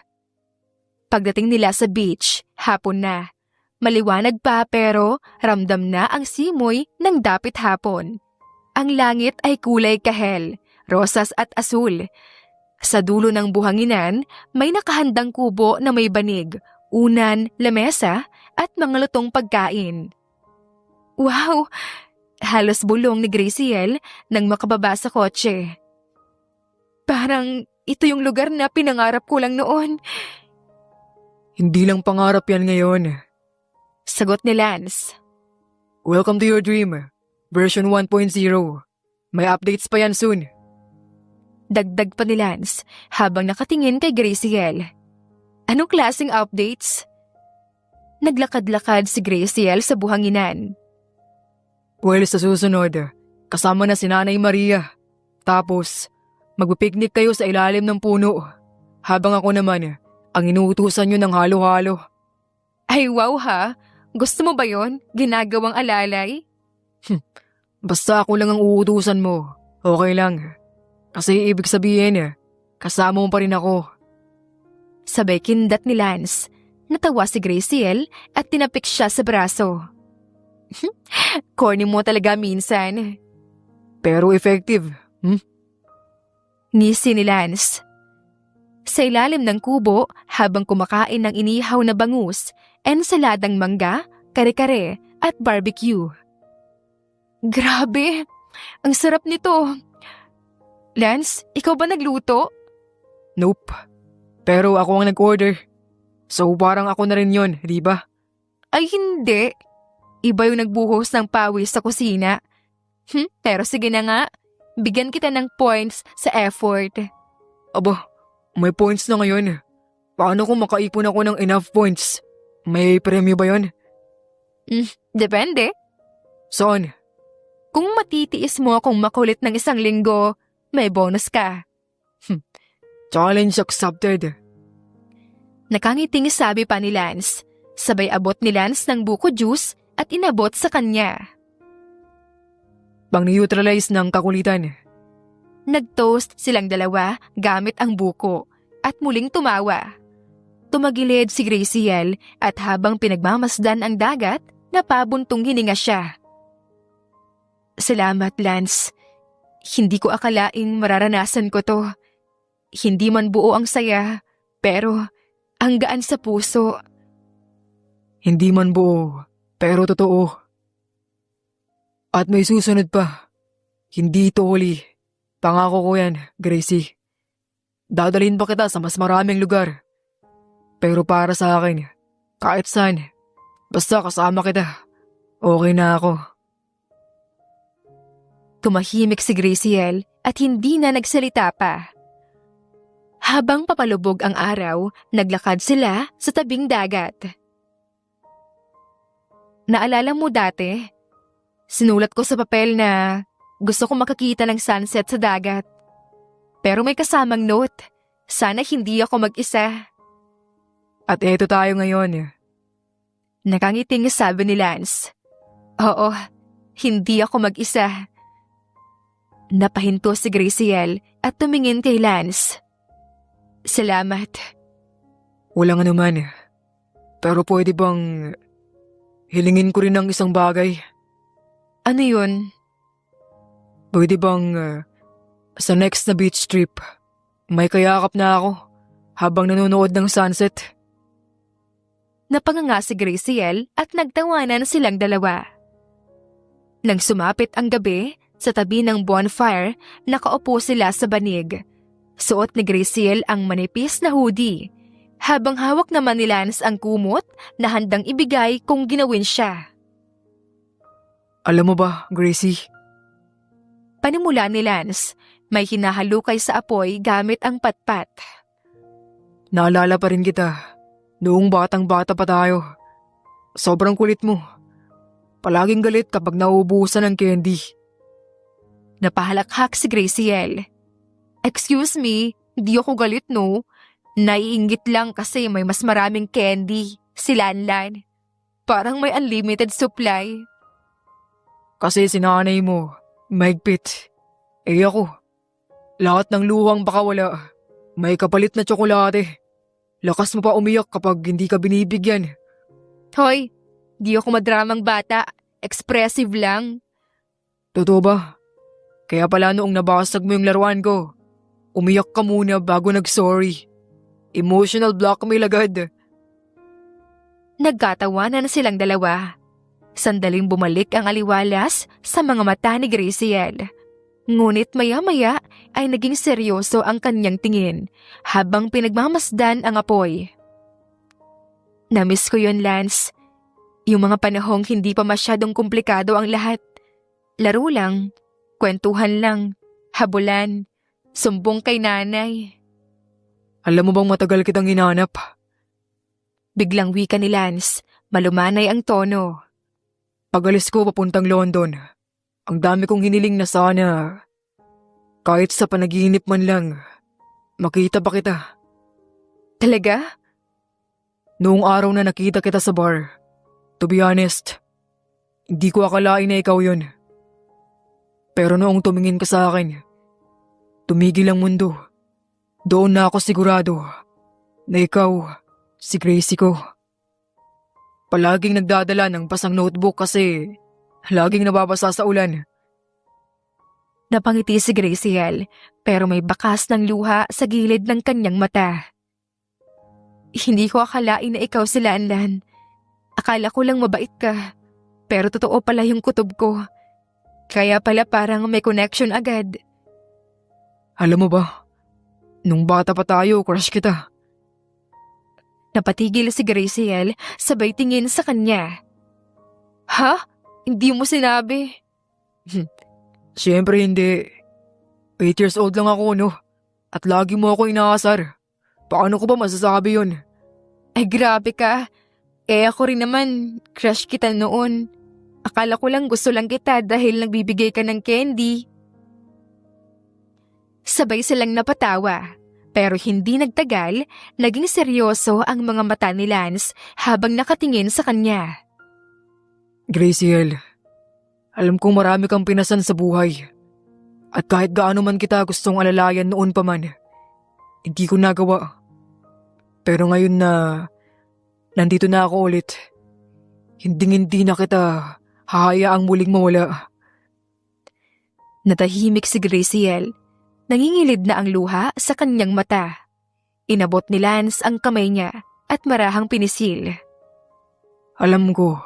S1: Pagdating nila sa beach, hapon na. Maliwanag pa pero ramdam na ang simoy ng dapit hapon. Ang langit ay kulay kahel, rosas at asul. Sa dulo ng buhanginan, may nakahandang kubo na may banig, unan, lamesa at mga lutong pagkain. Wow! Halos bulong ni Graciel nang makababa sa kotse. Parang ito yung lugar na pinangarap ko lang noon.
S2: Hindi lang pangarap yan ngayon.
S1: Sagot ni Lance.
S2: Welcome to your dream, version 1.0. May updates pa yan soon.
S1: Dagdag pa ni Lance habang nakatingin kay Graciel. Anong klaseng updates? Naglakad-lakad si Graciel sa buhanginan.
S2: Well, sa susunod, kasama na si Nanay Maria. Tapos, magpipiknik kayo sa ilalim ng puno. Habang ako naman, ang inuutusan nyo ng halo-halo.
S1: Ay wow ha? Gusto mo ba yon? Ginagawang alalay?
S2: Basta ako lang ang uutusan mo. Okay lang. Kasi ibig sabihin, kasama mo pa rin ako.
S1: Sabay kindat ni Lance. Natawa si Graciel at tinapik siya sa braso. Corny mo talaga minsan.
S2: Pero effective,
S1: Ngisi ni Lance. Sa ilalim ng kubo, habang kumakain ng inihaw na bangus, ensaladang mangga, kare-kare at barbecue. Grabe! Ang sarap nito! Lance, ikaw ba nagluto?
S2: Nope. Pero ako ang nag-order. So parang ako na rin yon, di ba?
S1: Ay hindi. Iba yung nagbuhos ng pawis sa kusina. Pero sige na nga, bigyan kita ng points sa effort.
S2: Aba, may points na ngayon. Paano kung makaipon ako ng enough points? May premyo ba yon?
S1: Depende.
S2: Saan?
S1: Kung matitiis mo akong makulit ng 1 linggo, may bonus ka.
S2: Challenge accepted.
S1: Nakangiting sabi pa ni Lance. Sabay abot ni Lance ng buko juice at inabot sa kanya.
S2: Pang-neutralize ng kakulitan.
S1: Nag-toast silang dalawa gamit ang buko at muling tumawa. Tumagilid si Graciel at habang pinagmamasdan ang dagat, napabuntong hininga siya. Salamat, Lance. Hindi ko akalaing mararanasan ko to. Hindi man buo ang saya, pero ang gaan sa puso.
S2: Hindi man buo, pero totoo. At may susunod pa. Hindi ito huli. Pangako ko yan, Gracie. Dadalhin pa kita sa mas maraming lugar. Pero para sa akin, kahit saan, basta kasama kita, okay na ako.
S1: Tumahimik si Graciel at hindi na nagsalita pa. Habang papalubog ang araw, naglakad sila sa tabing dagat. Naalala mo dati? Sinulat ko sa papel na gusto ko makakita ng sunset sa dagat. Pero may kasamang note, sana hindi ako mag-isa.
S2: At eto tayo ngayon.
S1: Nakangiting sabi ni Lance. Oo, hindi ako mag-isa. Napahinto si Graciel at tumingin kay Lance. Salamat.
S2: Walang anuman. Pero pwede bang hilingin ko rin ng isang bagay?
S1: Ano yun?
S2: Pwede bang sa next na beach trip, may kayakap na ako habang nanonood ng sunset?
S1: Napanganga si Graciel at nagtawanan silang dalawa. Nang sumapit ang gabi, sa tabi ng bonfire, nakaupo sila sa banig. Suot ni Graciel ang manipis na hoodie, habang hawak naman ni Lance ang kumot na handang ibigay kung ginawin siya.
S2: Alam mo ba, Gracie?
S1: Panimula ni Lance, may hinahalukay sa apoy gamit ang patpat.
S2: Naalala pa rin kita. Noong batang-bata pa tayo. Sobrang kulit mo. Palaging galit kapag nauubusan ng candy.
S1: Napahalakhak si Graciel. Excuse me, di ako galit no. Naiinggit lang kasi may mas maraming candy, si Lanlan. Parang may unlimited supply.
S2: Kasi sinanay mo, mahigpit. Ako, lahat ng luwang baka wala. May kapalit na tsokolate. Lakas mo pa umiyak kapag hindi ka binibigyan.
S1: Hoy, di ako madramang bata. Expressive lang.
S2: Totoo ba? Kaya pala noong nabasag mo yung laruan ko, umiyak ka muna bago nag-sorry. Emotional blackmail agad.
S1: Nagkatawanan silang dalawa. Sandaling bumalik ang aliwalas sa mga mata ni Graciel. Ngunit maya-maya ay naging seryoso ang kanyang tingin habang pinagmamasdan ang apoy. Namiss ko yun, Lance. Yung mga panahong hindi pa masyadong komplikado ang lahat. Laro lang, kwentuhan lang, habulan, sumbong kay nanay.
S2: Alam mo bang matagal kitang hinanap?
S1: Biglang wika ni Lance, malumanay ang tono.
S2: Pag-alis ko papuntang London, ang dami kong hiniling na sana, kahit sa panaginip man lang, makita pa kita.
S1: Talaga?
S2: Noong araw na nakita kita sa bar, to be honest, hindi ko akalain na ikaw yun. Pero noong tumingin ka sa akin, tumigil ang mundo. Doon na ako sigurado na ikaw, si Gracie ko. Palaging nagdadala ng pasang notebook kasi laging nababasa sa ulan.
S1: Napangiti si Graciel pero may bakas ng luha sa gilid ng kanyang mata. Hindi ko akalain na ikaw si Lanlan. Akala ko lang mabait ka, pero totoo pala yung kutob ko. Kaya pala parang may connection agad.
S2: Alam mo ba, nung bata pa tayo, crush kita.
S1: Napatigil si Graciel sabay tingin sa kanya. Ha? Hindi mo sinabi?
S2: Siyempre hindi. 8 years old lang ako, no? At lagi mo ako inaasar. Paano ko ba masasabi yun?
S1: Ay grabe ka. Ako rin naman, crush kita noon. Akala ko lang gusto lang kita dahil nagbibigay ka ng candy. Sabay silang napatawa. Pero hindi nagtagal, naging seryoso ang mga mata ni Lance habang nakatingin sa kanya.
S2: Graciel, alam kong marami kang pinasan sa buhay. At kahit gaano man kita gustong alalayan noon pa man, hindi ko nagawa. Pero ngayon na nandito na ako ulit, hindi na kita hahayaang muling mawala.
S1: Natahimik si Graciel. Nangingilid na ang luha sa kanyang mata. Inabot ni Lance ang kamay niya at marahang pinisil.
S2: Alam ko,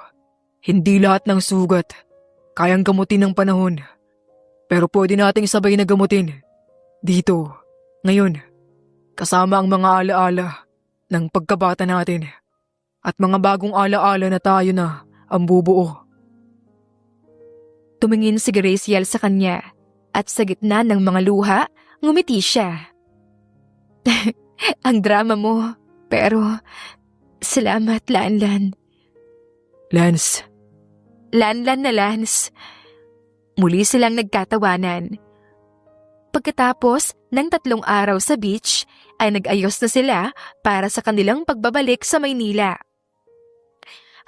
S2: hindi lahat ng sugat kayang gamutin ng panahon. Pero pwede nating sabay na gamutin. Dito, ngayon, kasama ang mga alaala ng pagkabata natin at mga bagong alaala na tayo na ang bubuo.
S1: Tumingin si Graciel sa kanya at sa gitna ng mga luha, ngumiti siya. Ang drama mo, pero salamat, Lanlan.
S2: Lance.
S1: Lanlan na Lance. Muli silang nagkatawanan. Pagkatapos ng 3 araw sa beach, ay nag-ayos na sila para sa kanilang pagbabalik sa Maynila.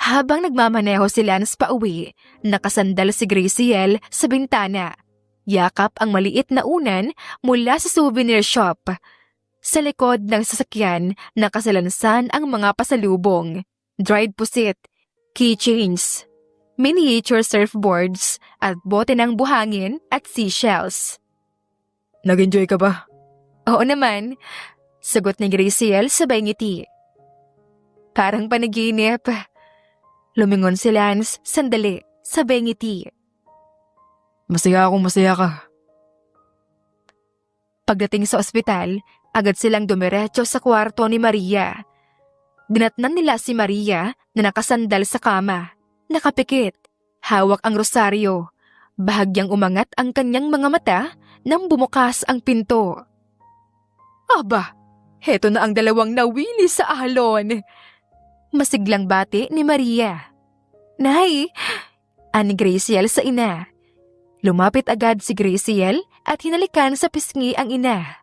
S1: Habang nagmamaneho si Lance pauwi, nakasandal si Graciel sa bintana. Yakap ang maliit na unan mula sa souvenir shop. Sa likod ng sasakyan, nakasalansan ang mga pasalubong, dried pusit, keychains, miniature surfboards, at bote ng buhangin at seashells.
S2: Nag-enjoy ka ba?
S1: Oo naman, sagot ni Graciel sabay ngiti. Parang panaginip. Lumingon si Lance sandali, sabay ngiti.
S2: Masaya akong masaya ka.
S1: Pagdating sa ospital, agad silang dumiretso sa kwarto ni Maria. Dinatnan nila si Maria na nakasandal sa kama, nakapikit, hawak ang rosaryo. Bahagyang umangat ang kanyang mga mata nang bumukas ang pinto. Aba, heto na ang dalawang nawili sa alon. Masiglang bati ni Maria. Nay, ani Graciel sa ina. Lumapit agad si Graciel at hinalikan sa pisngi ang ina.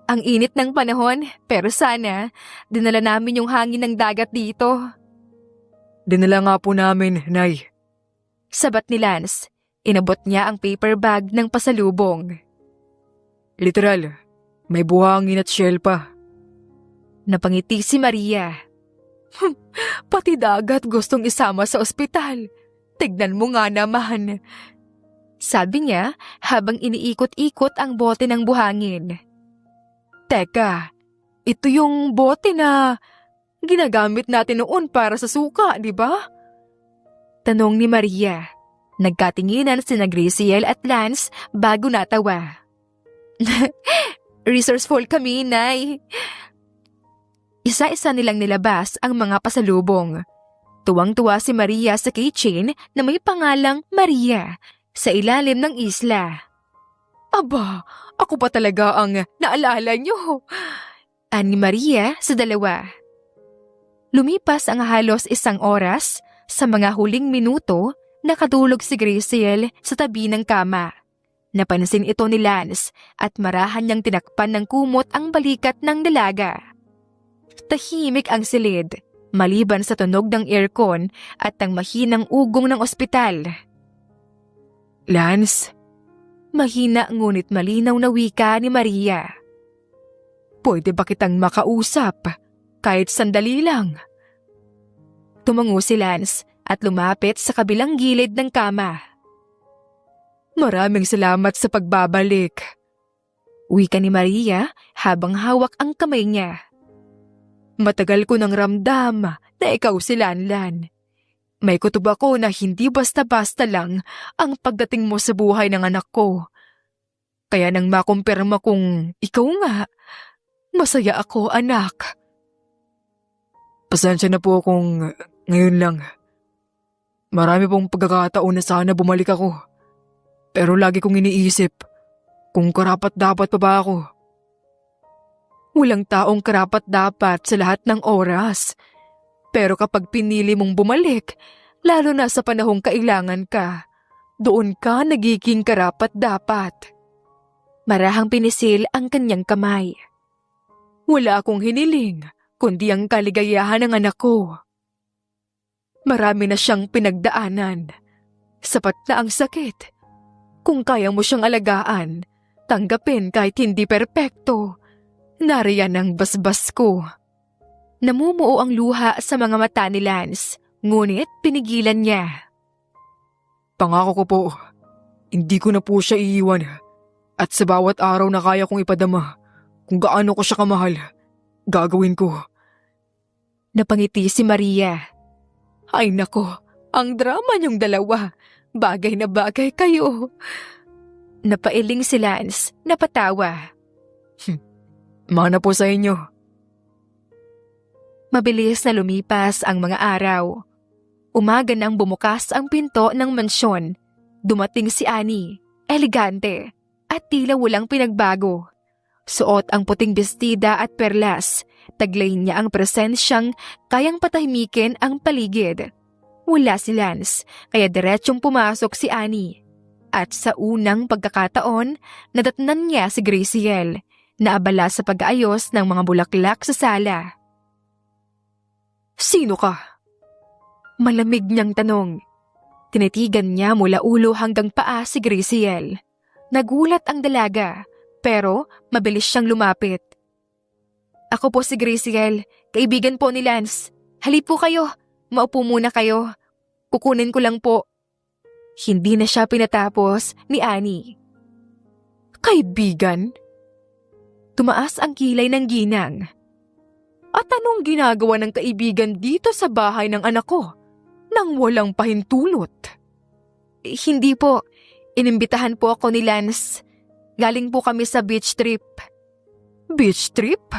S1: Ang init ng panahon, pero sana dinala namin yung hangin ng dagat dito.
S2: Dinala nga po namin, Nay.
S1: Sabat ni Lance, inabot niya ang paper bag ng pasalubong.
S2: Literal, may buhangin at shell pa.
S1: Napangiti si Maria. Pati dagat gustong isama sa ospital. Tignan mo nga naman. Sabi niya habang iniikot-ikot ang bote ng buhangin. Teka, ito yung bote na ginagamit natin noon para sa suka, di ba? Tanong ni Maria. Nagkatinginan sina Graciel at Lance bago natawa. Resourceful kami, Nay. Isa-isa nilang nilabas ang mga pasalubong. Tuwang-tuwa si Maria sa keychain na may pangalang Maria sa ilalim ng isla. Aba, ako pa talaga ang naalala niyo. Ani Maria sa dalawa. Lumipas ang halos 1 oras. Sa mga huling minuto, nakatulog si Graciel sa tabi ng kama. Napansin ito ni Lance at marahan niyang tinakpan ng kumot ang balikat ng dalaga. Tahimik ang silid, maliban sa tunog ng aircon at ang mahinang ugong ng ospital.
S2: Lance?
S1: Mahina ngunit malinaw na wika ni Maria.
S2: Pwede ba kitang makausap? Kahit sandali lang.
S1: Tumango si Lance at lumapit sa kabilang gilid ng kama.
S2: Maraming salamat sa pagbabalik.
S1: Wika ni Maria habang hawak ang kamay niya.
S2: Matagal ko nang ramdam na ikaw si Lanlan. May kutob ako na hindi basta-basta lang ang pagdating mo sa buhay ng anak ko. Kaya nang makumpirma kong ikaw nga, masaya ako, anak. Pasensya na po kung ngayon lang. Marami pong pagkakataon na sana bumalik ako. Pero lagi kong iniisip kung karapat-dapat pa ba ako. Walang taong karapat-dapat sa lahat ng oras. Pero kapag pinili mong bumalik, lalo na sa panahong kailangan ka, doon ka nagiging karapat-dapat.
S1: Marahang pinisil ang kanyang kamay.
S2: Wala akong hiniling, kundi ang kaligayahan ng anak ko. Marami na siyang pinagdaanan. Sapat na ang sakit. Kung kaya mo siyang alagaan, tanggapin kahit hindi perpekto. Nariyan ang basbas ko.
S1: Namumuo ang luha sa mga mata ni Lance, ngunit pinigilan niya.
S2: Pangako ko po, hindi ko na po siya iiwan. At sa bawat araw na kaya kong ipadama, kung gaano ko siya kamahal, gagawin ko.
S1: Napangiti si Maria.
S2: Ay nako, ang drama niyong dalawa. Bagay na bagay kayo.
S1: Napailing si Lance, napatawa.
S2: Mana po sa inyo.
S1: Mabilis na lumipas ang mga araw. Umaga nang bumukas ang pinto ng mansyon. Dumating si Annie, elegante, at tila walang pinagbago. Suot ang puting bestida at perlas. Taglay niya ang presensyang kayang patahimikin ang paligid. Wala si Lance, kaya diretsyong pumasok si Annie. At sa unang pagkakataon, nadatnan niya si Graciel, na abala sa pag-aayos ng mga bulaklak sa sala.
S2: Sino ka?
S1: Malamig niyang tanong. Tinitigan niya mula ulo hanggang paa si Graciel. Nagulat ang dalaga, pero mabilis siyang lumapit. Ako po si Graciel, kaibigan po ni Lance. Halip po kayo, maupo muna kayo. Kukunin ko lang po. Hindi na siya pinatapos ni Annie. Kaibigan? Tumaas ang kilay ng ginang. At anong ginagawa ng kaibigan dito sa bahay ng anak ko nang walang pahintulot? Hindi po. Inimbitahan po ako ni Lance. Galing po kami sa beach trip. Beach trip?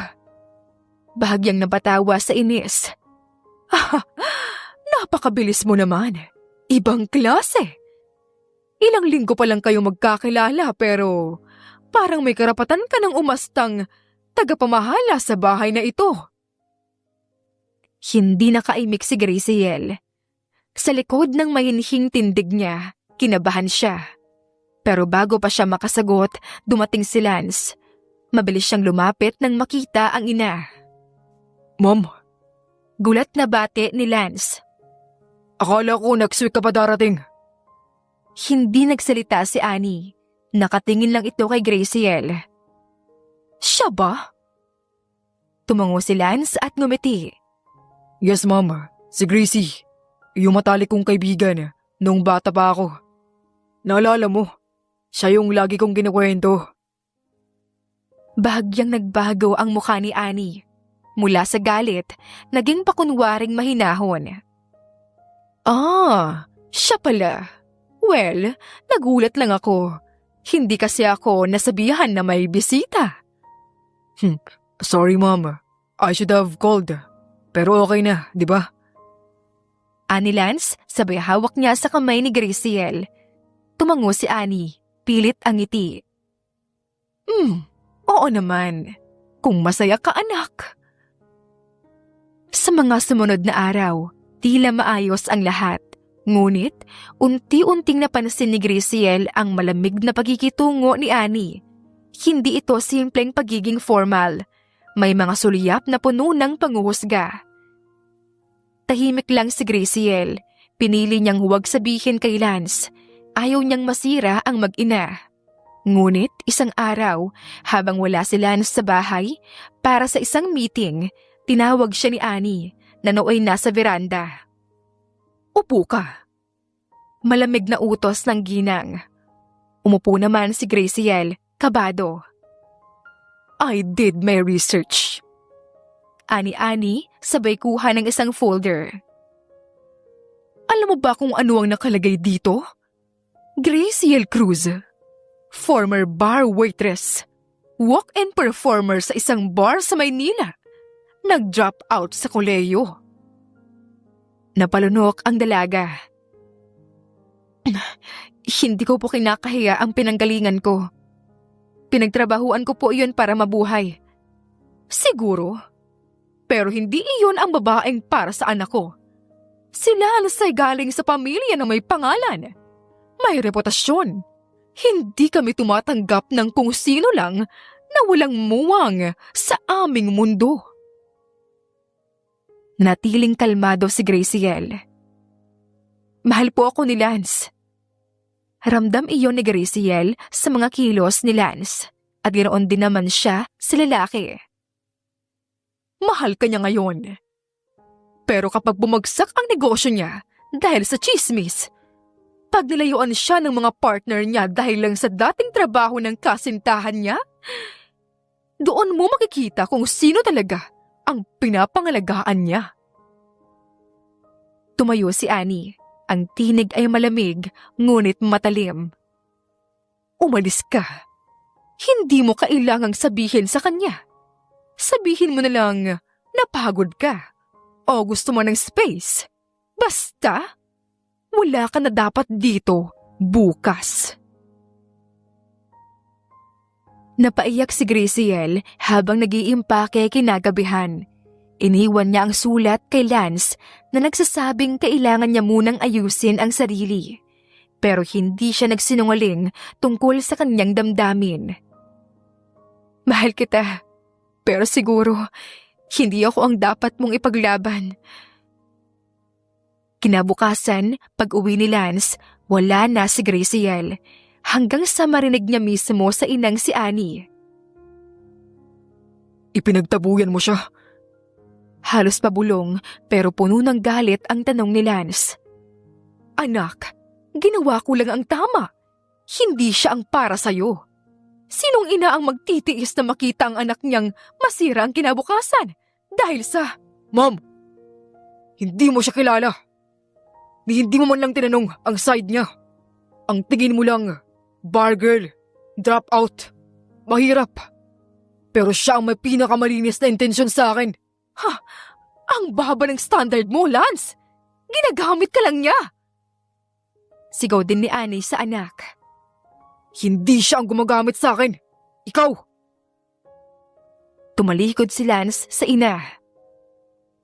S1: Bahagyang napatawa sa inis. Napakabilis mo naman. Ibang klase. Ilang linggo pa lang kayo magkakilala pero parang may karapatan ka ng umastang tagapamahala sa bahay na ito. Hindi nakaimik si Graciel. Sa likod ng mahinhing tindig niya, kinabahan siya. Pero bago pa siya makasagot, dumating si Lance. Mabilis siyang lumapit nang makita ang ina.
S2: Mom,
S1: Gulat na bate ni Lance.
S2: akala ko next week ka pa darating.
S1: Hindi nagsalita si Annie. Nakatingin lang ito kay Graciel. Siya ba? Tumango si Lance at ngumiti.
S2: Yes, Mom. Si Gracie. Yung matalik kong kaibigan nung bata pa ako. Naalala mo, siya yung lagi kong kinakwento.
S1: Bahagyang nagbago ang mukha ni Annie. Mula sa galit, naging pakunwaring mahinahon. Siya pala. Well, nagulat lang ako. Hindi kasi ako nasabihan na may bisita.
S2: Sorry, Mom. I should have called. Pero okay na, di ba?
S1: Ani Lance, sabay hawak niya sa kamay ni Graciel. Tumango si Annie, pilit ang ngiti. Oo naman. Kung masaya ka, anak. Sa mga sumunod na araw, tila maayos ang lahat. Ngunit, unti-unting napansin ni Graciel ang malamig na pagkikitungo ni Annie. Hindi ito simpleng pagiging formal. May mga suliyap na puno ng panguhusga. Tahimik lang si Graciel. Pinili niyang huwag sabihin kay Lance. Ayaw niyang masira ang mag-ina. Ngunit isang araw, habang wala si Lance sa bahay, para sa isang meeting, tinawag siya ni Annie na nooy nasa veranda. Upo ka. Malamig na utos ng ginang. Umupo naman si Graciel, kabado. I did my research. Ani-ani, sabay kuha ng isang folder. Alam mo ba kung ano ang nakalagay dito? Graciel Cruz, former bar waitress, walk-in performer sa isang bar sa Maynila. Nag-drop out sa kolehiyo. Napalunok ang dalaga. Hindi ko po kinakahiya ang pinanggalingan ko. Pinagtrabahuan ko po iyon para mabuhay. Siguro. Pero hindi iyon ang babaeng para sa anak ko. Si Lance ay galing sa pamilya na may pangalan. May reputasyon. Hindi kami tumatanggap ng kung sino lang na walang muwang sa aming mundo. Natiling kalmado si Graciel. Mahal po ako ni Lance. Ramdam iyon ni Graciel sa mga kilos ni Lance at ganoon din naman siya sa lalaki. Mahal ka niya ngayon. Pero kapag bumagsak ang negosyo niya dahil sa chismis, pag nilayuan siya ng mga partner niya dahil lang sa dating trabaho ng kasintahan niya, doon mo makikita kung sino talaga ang pinapangalagaan niya. Tumayo si Annie. Ang tinig ay malamig, ngunit matalim. Umalis ka. Hindi mo kailangang sabihin sa kanya. Sabihin mo na lang, napagod ka. O gusto mo ng space. Basta, wala ka na dapat dito bukas. Napaiyak si Graciel habang nag-iimpake kinagabihan. Iniwan niya ang sulat kay Lance na nagsasabing kailangan niya munang ayusin ang sarili. Pero hindi siya nagsinungaling tungkol sa kanyang damdamin. Mahal kita, pero siguro hindi ako ang dapat mong ipaglaban. Kinabukasan, pag-uwi ni Lance, wala na si Graciel hanggang sa marinig niya mismo sa inang si Annie.
S2: ipinagtabuyan mo siya.
S1: Halos pabulong pero puno ng galit ang tanong ni Lance. Anak, ginawa ko lang ang tama. Hindi siya ang para sa'yo. Sinong ina ang magtitiis na makita ang anak niyang masira ang kinabukasan dahil sa…
S2: Ma'am, hindi mo siya kilala. Hindi mo man lang tinanong ang side niya. Ang tingin mo lang, bar girl, drop out, mahirap. Pero siya ang may pinakamalinis na intensyon sa akin.
S1: Ha? Ang baba ng standard mo, Lance! Ginagamit ka lang niya! Sigaw din ni Annie sa anak.
S2: Hindi siya ang gumagamit sa akin. Ikaw!
S1: Tumalikod si Lance sa ina.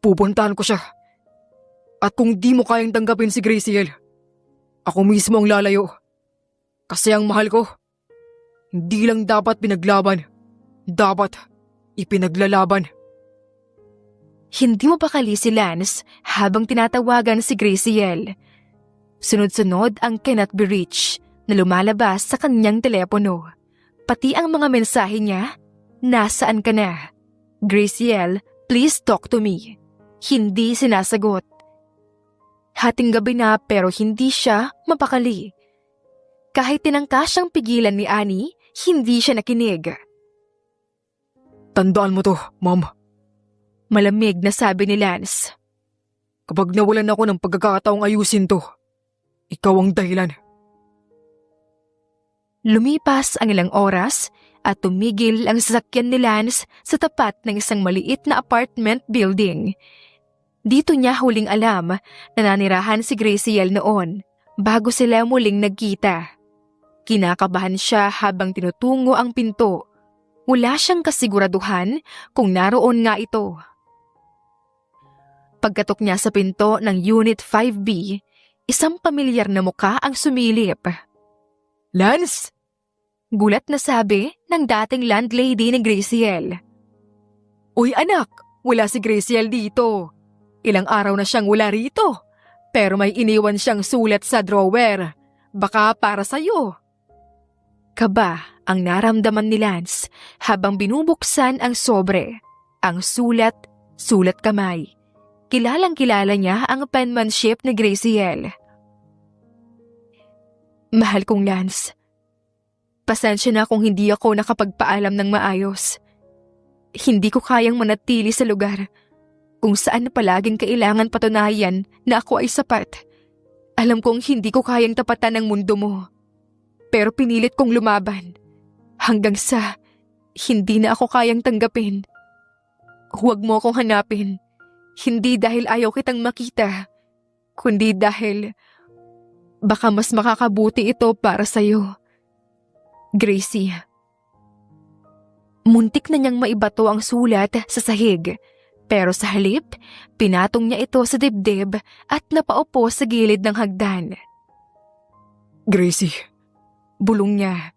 S2: Pupuntahan ko siya. At kung di mo kayang tanggapin si Graciel, ako mismo ang lalayo. Kasi ang mahal ko, hindi lang dapat pinaglaban, dapat ipinaglalaban.
S1: Hindi mo pakali si Lance habang tinatawagan si Graciel. Sunod-sunod ang cannot be reached na lumalabas sa kanyang telepono. Pati ang mga mensahe niya, nasaan ka na? Graciel, please talk to me. Hindi sinasagot. Hating gabi na pero hindi siya mapakali. Kahit tinangka siyang pigilan ni Annie, hindi siya nakinig.
S2: Tandaan mo to, Ma'am.
S1: Malamig na sabi ni Lance.
S2: Kapag nawalan ako ng pagkakataong ayusin to, ikaw ang dahilan.
S1: Lumipas ang ilang oras at tumigil ang sasakyan ni Lance sa tapat ng isang maliit na apartment building. Dito niya huling alam na nanirahan si Graciel noon bago sila muling nagkita. Kinakabahan siya habang tinutungo ang pinto. Wala siyang kasiguraduhan kung naroon nga ito. Pagkatok niya sa pinto ng Unit 5B, isang pamilyar na mukha ang sumilip.
S2: Lance!
S1: Gulat na sabi ng dating landlady ni Graciel. Uy anak, wala si Graciel dito. Ilang araw na siyang wala rito. Pero may iniwan siyang sulat sa drawer. Baka para sa'yo. Kaba ang naramdaman ni Lance habang binubuksan ang sobre. Ang sulat kamay. Kilalang-kilala niya ang penmanship ni Graciel. Mahal kong Lance, pasensya na kung hindi ako nakapagpaalam ng maayos. Hindi ko kayang manatili sa lugar kung saan palaging kailangan patunayan na ako ay sapat. Alam kong hindi ko kayang tapatan ng mundo mo. Pero pinilit kong lumaban hanggang sa hindi na ako kayang tanggapin. Huwag mo akong hanapin. Hindi dahil ayaw kitang makita, kundi dahil baka mas makakabuti ito para sa'yo. Gracie. Muntik na niyang maibato ang sulat sa sahig, pero sa halip, pinatong niya ito sa dibdib at napaupo sa gilid ng hagdan.
S2: Gracie,
S1: Bulong niya.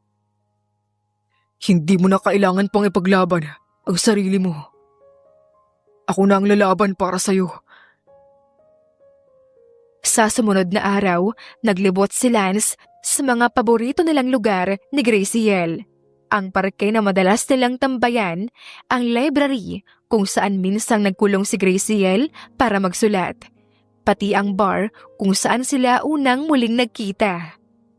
S2: hindi mo na kailangan pang ipaglaban ang sarili mo. Ako na ang lalaban para sa'yo.
S1: Sa sumunod na araw, naglibot si Lance sa mga paborito nilang lugar ni Graciel. Ang parke na madalas nilang tambayan, ang library kung saan minsang nagkulong si Graciel para magsulat, pati ang bar kung saan sila unang muling nagkita.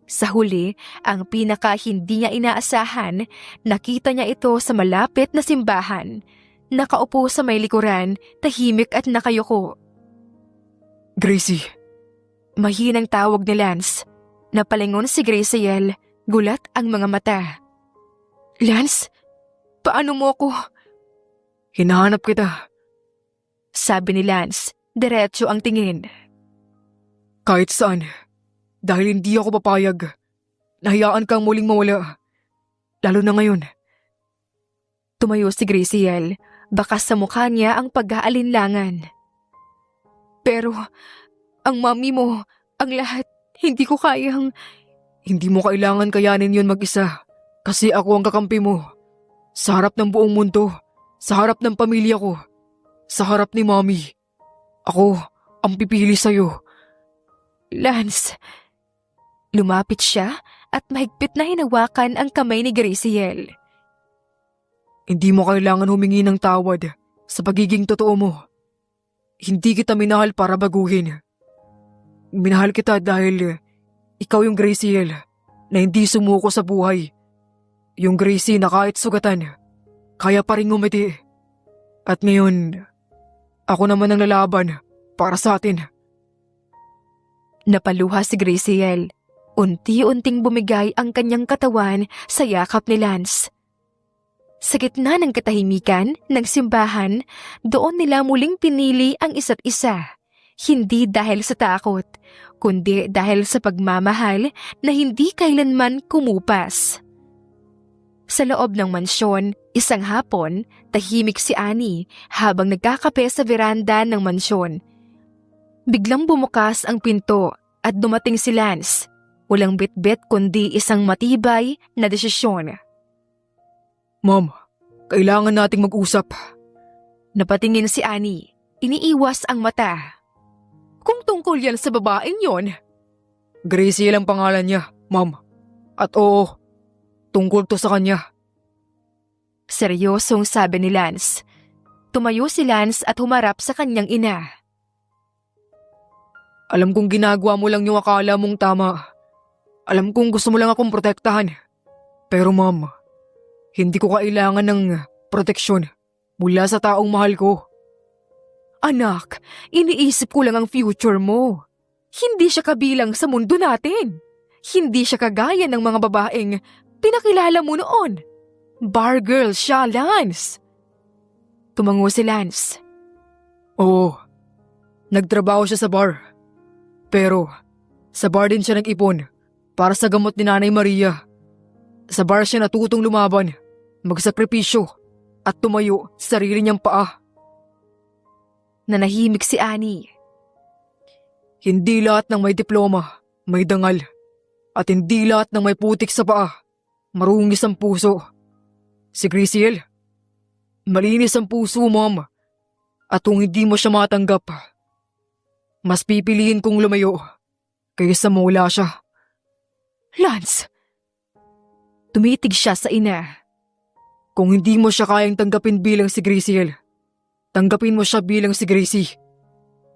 S1: Sa huli, ang pinaka hindi niya inaasahan, nakita niya ito sa malapit na simbahan. Nakaupo sa may likuran, tahimik at nakayuko.
S2: Gracie.
S1: Mahinang tawag ni Lance. Napalingon si Graciel, gulat ang mga mata. Lance, paano mo ko?
S2: Hinahanap kita.
S1: Sabi ni Lance, diretso ang tingin.
S2: Kahit saan. Dahil hindi ako papayag. Nahayaan kang muling mawala. Lalo na ngayon.
S1: Tumayo si Graciel. Baka sa mukha niya ang pag-aalinlangan. Pero, ang mami mo, ang lahat, hindi ko kayang…
S2: Hindi mo kailangan kayanin yun mag-isa. Kasi ako ang kakampi mo. Sa harap ng buong mundo. Sa harap ng pamilya ko. Sa harap ni mami. Ako ang pipili sa'yo.
S1: Lance. Lumapit siya at mahigpit na hinawakan ang kamay ni Graciel.
S2: Hindi mo kailangan humingi ng tawad sa pagiging totoo mo. Hindi kita minahal para baguhin. Minahal kita dahil ikaw yung Graciel na hindi sumuko sa buhay. Yung Gracie na kahit sugatan, kaya pa rin ngumiti. At ngayon, ako naman ang lalaban para sa atin.
S1: Napaluha si Graciel. Unti-unting bumigay ang kanyang katawan sa yakap ni Lance. Sa gitna ng katahimikan ng simbahan, doon nila muling pinili ang isa't isa. Hindi dahil sa takot, kundi dahil sa pagmamahal na hindi kailanman kumupas. Sa loob ng mansyon, isang hapon, tahimik si Annie habang nagkakape sa veranda ng mansyon. Biglang bumukas ang pinto at dumating si Lance. Walang bitbit kundi isang matibay na desisyon.
S2: Ma'am, kailangan nating mag-usap.
S1: Napatingin si Annie. Iniiwas ang mata. Kung tungkol yan sa babaeng yon.
S2: Gracie ang pangalan niya, ma'am. At oo, tungkol to sa kanya.
S1: Seryosong sabi ni Lance. Tumayo si Lance at humarap sa kanyang ina.
S2: Alam kong ginagawa mo lang yung akala mong tama. Alam kong gusto mo lang akong protektahan. Pero ma'am, hindi ko kailangan ng proteksyon mula sa taong mahal ko.
S1: Anak, iniisip ko lang ang future mo. Hindi siya kabilang sa mundo natin. Hindi siya kagaya ng mga babaeng pinakilala mo noon. Bar girl siya, Lance. Tumango si Lance.
S2: Oo, nagtrabaho siya sa bar. Pero sa bar din siya nag-ipon para sa gamot ni Nanay Maria. Sa bar siya natutong lumaban, magsakripisyo at tumayo sa sarili niyang paa.
S1: Nanahimik si Annie.
S2: Hindi lahat ng may diploma, may dangal. At hindi lahat ng may putik sa paa, marungis ang puso. Si Graciel, malinis ang puso, ma'am. At kung hindi mo siya matanggap, mas pipiliin kong lumayo kaysa mawala siya.
S1: Lance! Tumitig siya sa ina.
S2: Kung hindi mo siya kayang tanggapin bilang si Graciel, tanggapin mo siya bilang si Gracie.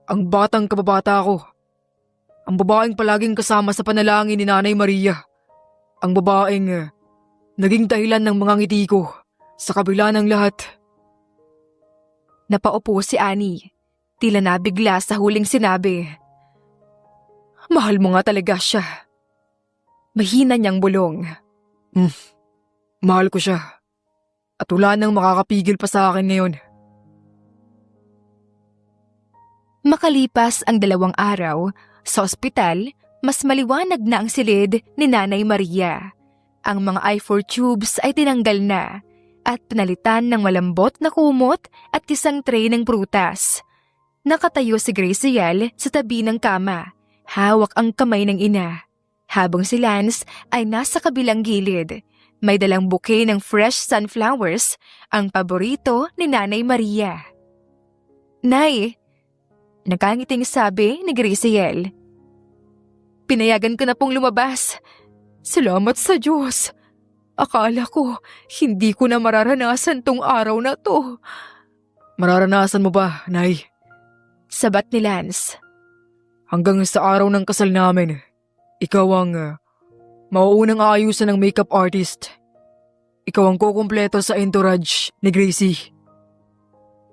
S2: Ang batang kababata ko. Ang babaeng palaging kasama sa panalangin ni Nanay Maria. Ang babaeng naging dahilan ng mga ngiti ko sa kabila ng lahat.
S1: Napaupo si Annie. Tila nabigla sa huling sinabi. Mahal mo nga talaga siya. Mahina niyang bulong.
S2: Mahal ko siya. At wala nang makakapigil pa sa akin ngayon.
S1: Makalipas ang 2 araw, sa ospital, mas maliwanag na ang silid ni Nanay Maria. Ang mga I-4 tubes ay tinanggal na at pinalitan ng malambot na kumot at isang tray ng prutas. Nakatayo si Graciel sa tabi ng kama, hawak ang kamay ng ina. Habang si Lance ay nasa kabilang gilid, may dalang bouquet ng fresh sunflowers, ang paborito ni Nanay Maria. Nay, nagkangiting sabi ni Graciel. Pinayagan ko na pong lumabas. Salamat sa Diyos. Akala ko, hindi ko na mararanasan tong araw na to.
S2: Mararanasan mo ba, Nay?
S1: Sabat ni Lance.
S2: Hanggang sa araw ng kasal namin, ikaw ang mauunang aayusan ng makeup artist. Ikaw ang kukumpleto sa entourage ni Gracie.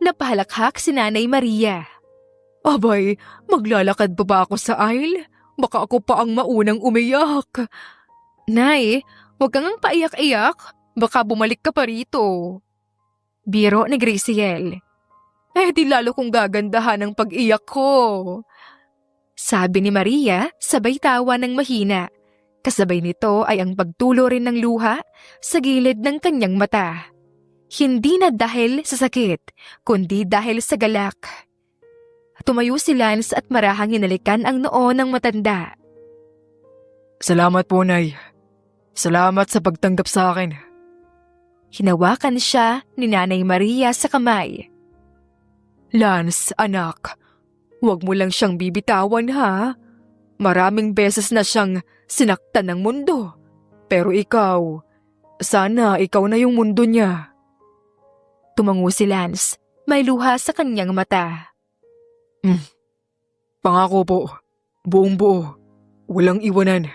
S1: Napahalakhak si Nanay Maria. Abay, maglalakad pa ba ako sa aisle? Baka ako pa ang maunang umiyak. Nay, huwag kang paiyak-iyak. Baka bumalik ka pa rito. Biro ni Graciel. Di lalo kong gagandahan ang pag-iyak ko. Sabi ni Maria, sabay tawa ng mahina. Kasabay nito ay ang pagtulo rin ng luha sa gilid ng kanyang mata. Hindi na dahil sa sakit, kundi dahil sa galak. Tumayo si Lance at marahang hinalikan ang noo ng matanda.
S2: Salamat po, Nay. Salamat sa pagtanggap sa akin.
S1: Hinawakan siya ni Nanay Maria sa kamay. Lance, anak, huwag mo lang siyang bibitawan ha. Maraming beses na siyang sinaktan ng mundo. Pero ikaw, sana ikaw na yung mundo niya. Tumango si Lance. May luha sa kanyang mata.
S2: Pangako po, buong buo, walang iwanan.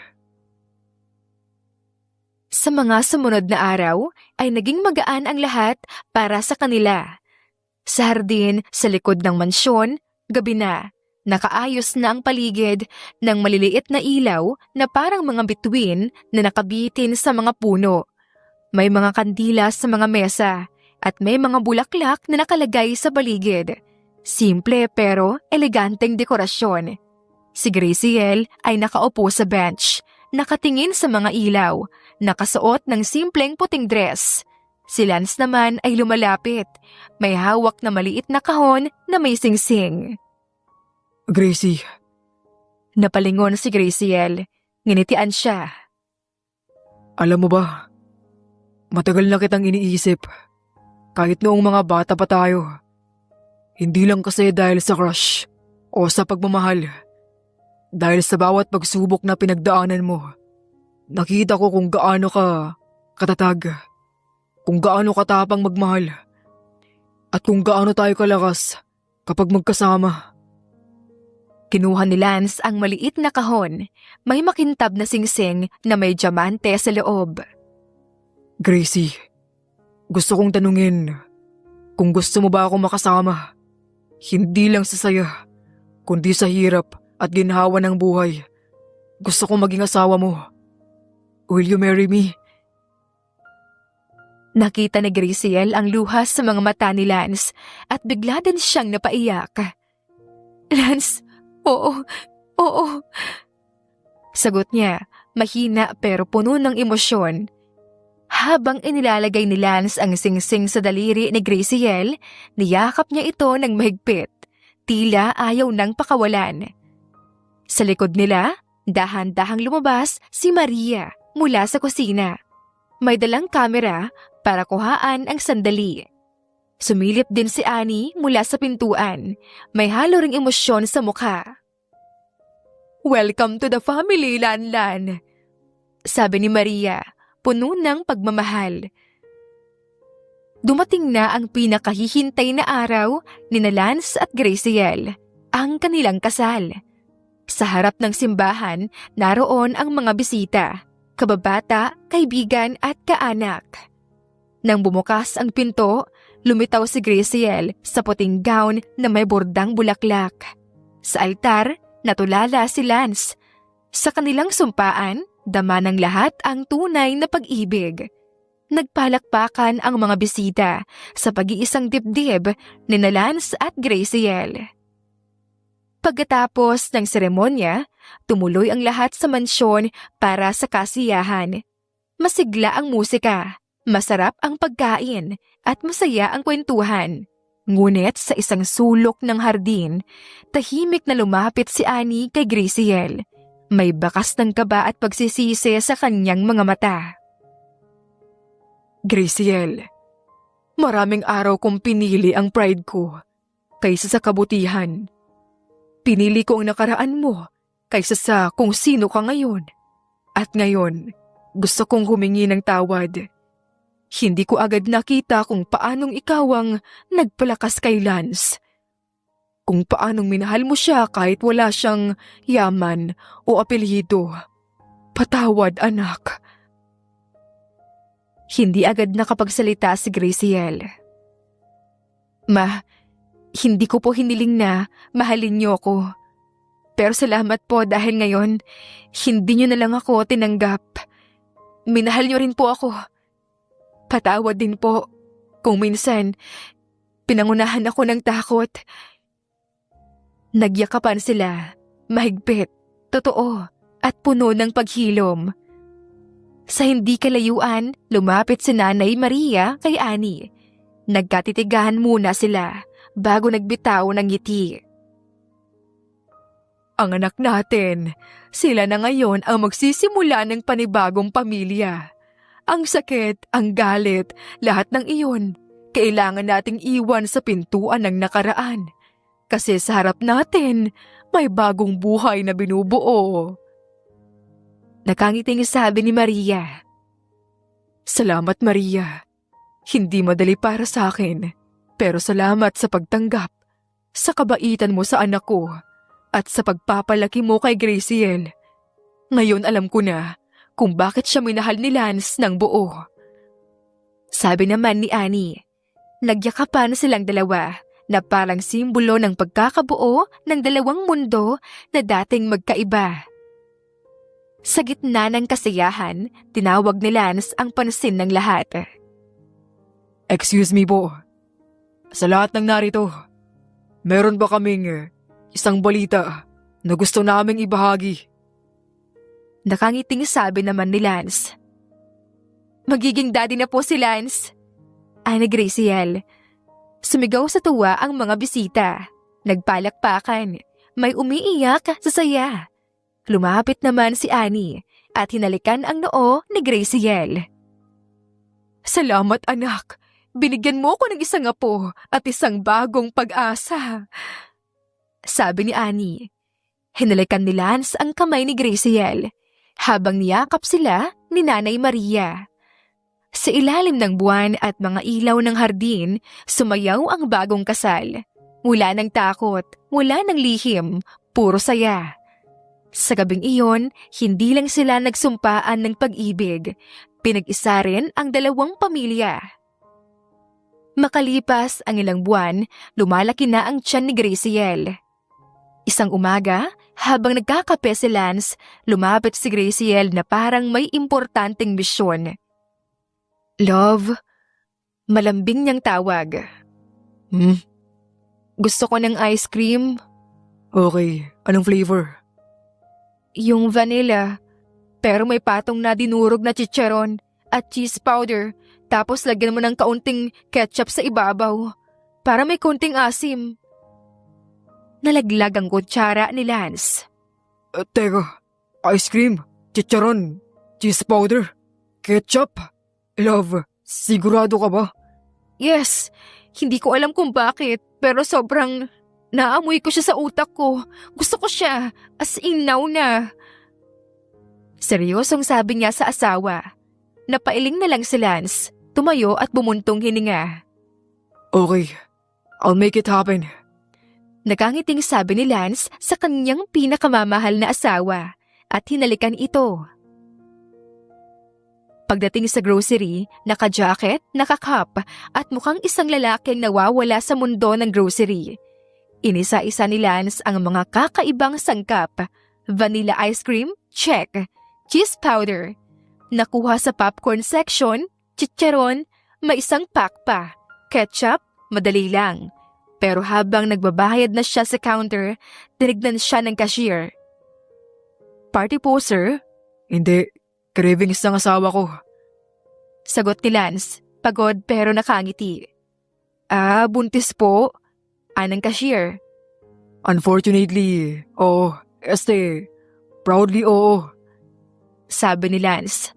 S1: Sa mga sumunod na araw ay naging magaan ang lahat para sa kanila. Sa hardin, sa likod ng mansyon, gabi na. Nakaayos na ang paligid ng maliliit na ilaw na parang mga bituin na nakabitin sa mga puno. May mga kandila sa mga mesa at may mga bulaklak na nakalagay sa paligid. Simple pero eleganteng dekorasyon. Si Graciel ay nakaupo sa bench, nakatingin sa mga ilaw, nakasuot ng simpleng puting dress. Si Lance naman ay lumalapit, may hawak na maliit na kahon na may singsing.
S2: Gracie,
S1: Napalingon si Graciel. Nginitian siya.
S2: alam mo ba, matagal na kitang iniisip. Kahit noong mga bata pa tayo. Hindi lang kasi dahil sa crush o sa pagmamahal. Dahil sa bawat pagsubok na pinagdaanan mo. Nakita ko kung gaano ka katatag. Kung gaano katapang magmahal. At kung gaano tayo kalakas kapag magkasama.
S1: Kinuha ni Lance ang maliit na kahon. May makintab na singsing na may diamante sa loob.
S2: Gracie, gusto kong tanungin kung gusto mo ba ako makasama. Hindi lang sa saya, kundi sa hirap at ginhawa ng buhay. Gusto kong maging asawa mo. Will you marry me?
S1: Nakita ni Graciel ang luhas sa mga mata ni Lance at bigla din siyang napaiyak. Lance, oo, oo. Sagot niya, mahina pero puno ng emosyon. Habang inilalagay ni Lance ang singsing sa daliri ni Graciel, niyakap niya ito ng mahigpit. Tila ayaw nang pakawalan. Sa likod nila, dahan-dahang lumabas si Maria mula sa kusina. May dalang kamera para kuhaan ang sandali. Sumilip din si Annie mula sa pintuan. May halo ring emosyon sa mukha. "Welcome to the family, Lanlan," sabi ni Maria, puno ng pagmamahal. Dumating na ang pinakahihintay na araw ni Lance at Graciel, ang kanilang kasal. Sa harap ng simbahan, naroon ang mga bisita, kababata, kaibigan at kaanak. Nang bumukas ang pinto, lumitaw si Graciel sa puting gown na may bordang bulaklak. Sa altar, natulala si Lance. Sa kanilang sumpaan, dama ng lahat ang tunay na pag-ibig. Nagpalakpakan ang mga bisita sa pag-iisang dibdib ni Lance at Graciel. Pagkatapos ng seremonya, tumuloy ang lahat sa mansyon para sa kasiyahan. Masigla ang musika, masarap ang pagkain at masaya ang kwentuhan. Ngunit sa isang sulok ng hardin, tahimik na lumapit si Annie kay Graciel. May bakas ng kaba at pagsisisi sa kanyang mga mata. "Graciel, maraming araw kong pinili ang pride ko kaysa sa kabutihan. Pinili ko ang nakaraan mo kaysa sa kung sino ka ngayon. At ngayon, gusto kong humingi ng tawad. Hindi ko agad nakita kung paanong ikaw ang nagpalakas kay Lance. Kung paanong minahal mo siya kahit wala siyang yaman o apelyido. Patawad, anak." Hindi agad nakapagsalita si Graciel. "Ma, hindi ko po hiniling na mahalin niyo ako. Pero salamat po dahil ngayon, hindi niyo na lang ako tinanggap. Minahal niyo rin po ako. Patawad din po kung minsan pinangunahan ako ng takot." Nagyakapan sila, mahigpit, totoo, at puno ng paghilom. Sa hindi kalayuan, lumapit si Nanay Maria kay Annie. Nagkatitigahan muna sila bago nagbitaw ng ngiti. "Ang anak natin, sila na ngayon ang magsisimula ng panibagong pamilya. Ang sakit, ang galit, lahat ng iyon, kailangan nating iwan sa pintuan ng nakaraan. Kasi sa harap natin, may bagong buhay na binubuo." Nakangiting sabi ni Maria. "Salamat, Maria. Hindi madali para sa akin, pero salamat sa pagtanggap, sa kabaitan mo sa anak ko, at sa pagpapalaki mo kay Graciel. Ngayon alam ko na kung bakit siya minahal ni Lance ng buo. Sabi naman ni Annie, nagyakapan silang dalawa na parang simbolo ng pagkakabuo ng dalawang mundo na dating magkaiba. Sa gitna ng kasiyahan, tinawag ni Lance ang pansin ng lahat.
S2: Excuse me po. Sa lahat ng narito, meron ba kaming isang balita na gusto naming ibahagi?
S1: Nakangiting sabi naman ni Lance. Magiging daddy na po si Lance. Ani Graciel. Sumigaw sa tuwa ang mga bisita. Nagpalakpakan. May umiiyak sa saya. Lumapit naman si Annie at hinalikan ang noo ni Graciel. Salamat anak. Binigyan mo ko ng isang apo at isang bagong pag-asa. Sabi ni Annie. Hinalikan ni Lance ang kamay ni Graciel habang niyakap sila ni Nanay Maria. Sa ilalim ng buwan at mga ilaw ng hardin, sumayaw ang bagong kasal. Wala ng takot, wala ng lihim, puro saya. Sa gabing iyon, hindi lang sila nagsumpaan ng pag-ibig, pinag-isa rin ang dalawang pamilya. Makalipas ang ilang buwan, lumalaki na ang tiyan ni Graciel. Isang umaga, habang nagkakape si Lance, lumapit si Graciel na parang may importanteng misyon. Love, malambing niyang tawag. Gusto ko ng ice cream.
S2: Okay, anong flavor?
S1: Yung vanilla, pero may patong na dinurog na chicharon at cheese powder, tapos lagyan mo ng kaunting ketchup sa ibabaw, para may konting asim. Nalaglag ang kutsara ni Lance.
S2: Teka, ice cream, chicharon, cheese powder, ketchup. Love, sigurado ka ba?
S1: Yes, hindi ko alam kung bakit, pero sobrang naamoy ko siya sa utak ko. Gusto ko siya, as in now na. Seryosong sabi niya sa asawa. Napailing na lang si Lance, tumayo at bumuntong hininga.
S2: Okay, I'll make it happen.
S1: Nakangiting sabi ni Lance sa kanyang pinakamamahal na asawa at hinalikan ito. Pagdating sa grocery, naka-jacket, naka-cup at mukhang isang lalaking nawawala sa mundo ng grocery. Inisa-isa ni Lance ang mga kakaibang sangkap. Vanilla ice cream? Check. Cheese powder. Nakuha sa popcorn section, chicharon, may isang pack pa. Ketchup? Madali lang. Pero habang nagbabayad na siya sa counter, tinignan siya ng cashier. Party po, sir?
S2: Hindi, cravings ng asawa ko.
S1: Sagot ni Lance, pagod pero nakangiti. Buntis po? Anong cashier?
S2: Unfortunately, oo. Proudly oo.
S1: Sabi ni Lance.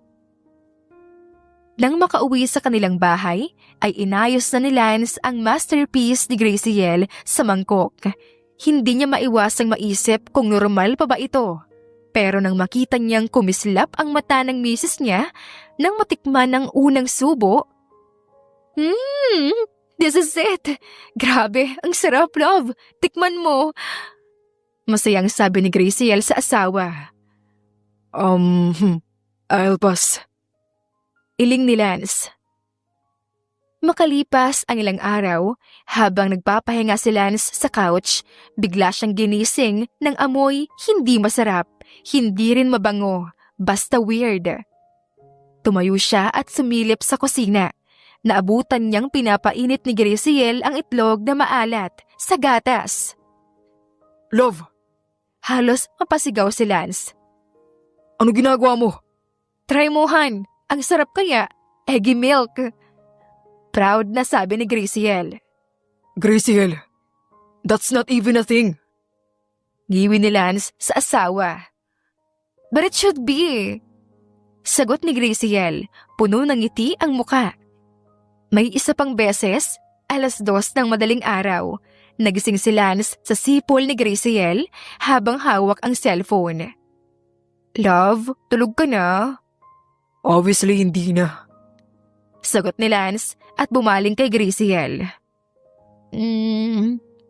S1: Nang makauwi sa kanilang bahay, ay inayos na ni Lance ang masterpiece ni Graciel sa mangkok. Hindi niya maiwasang maisip kung normal pa ba ito. Pero nang makita niyang kumislap ang mata ng misis niya, nang matikman ang unang subo, this is it! Grabe, ang sarap, love! Tikman mo! Masayang sabi ni Graciel sa asawa.
S2: I'll pass.
S1: Iling ni Lance. Makalipas ang ilang araw, habang nagpapahinga si Lance sa couch, bigla siyang ginising ng amoy hindi masarap, hindi rin mabango, basta weird. Tumayo siya at sumilip sa kusina. Naabutan niyang pinapainit ni Graciel ang itlog na maalat sa gatas.
S2: Love!
S1: Halos mapasigaw si Lance.
S2: Ano ginagawa mo?
S1: Try mo, Han. Ang sarap kaya. Eggy milk. Proud na sabi ni Graciel.
S2: Graciel, that's not even a thing.
S1: Ngiwi ni Lance sa asawa. But it should be. Sagot ni Graciel, puno ng ngiti ang muka. May isa pang beses, 2:00 ng madaling araw, nagising si Lance sa sipol ni Graciel habang hawak ang cellphone. Love, tulog ka na?
S2: Obviously hindi na.
S1: Sagot ni Lance at bumaling kay Graciel.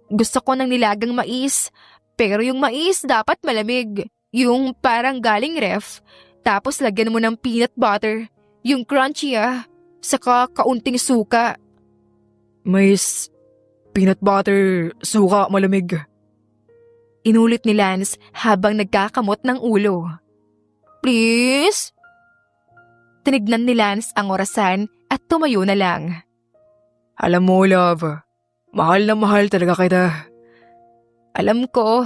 S1: Gusto ko ng nilagang mais, pero yung mais dapat malamig. Yung parang galing ref, tapos lagyan mo ng peanut butter. Yung crunchy saka kaunting suka.
S2: Mais, peanut butter, suka, malamig.
S1: Inulit ni Lance habang nagkakamot ng ulo. Please? Tinignan ni Lance ang orasan at tumayo na lang.
S2: Alam mo, love, mahal na mahal talaga kita.
S1: Alam ko.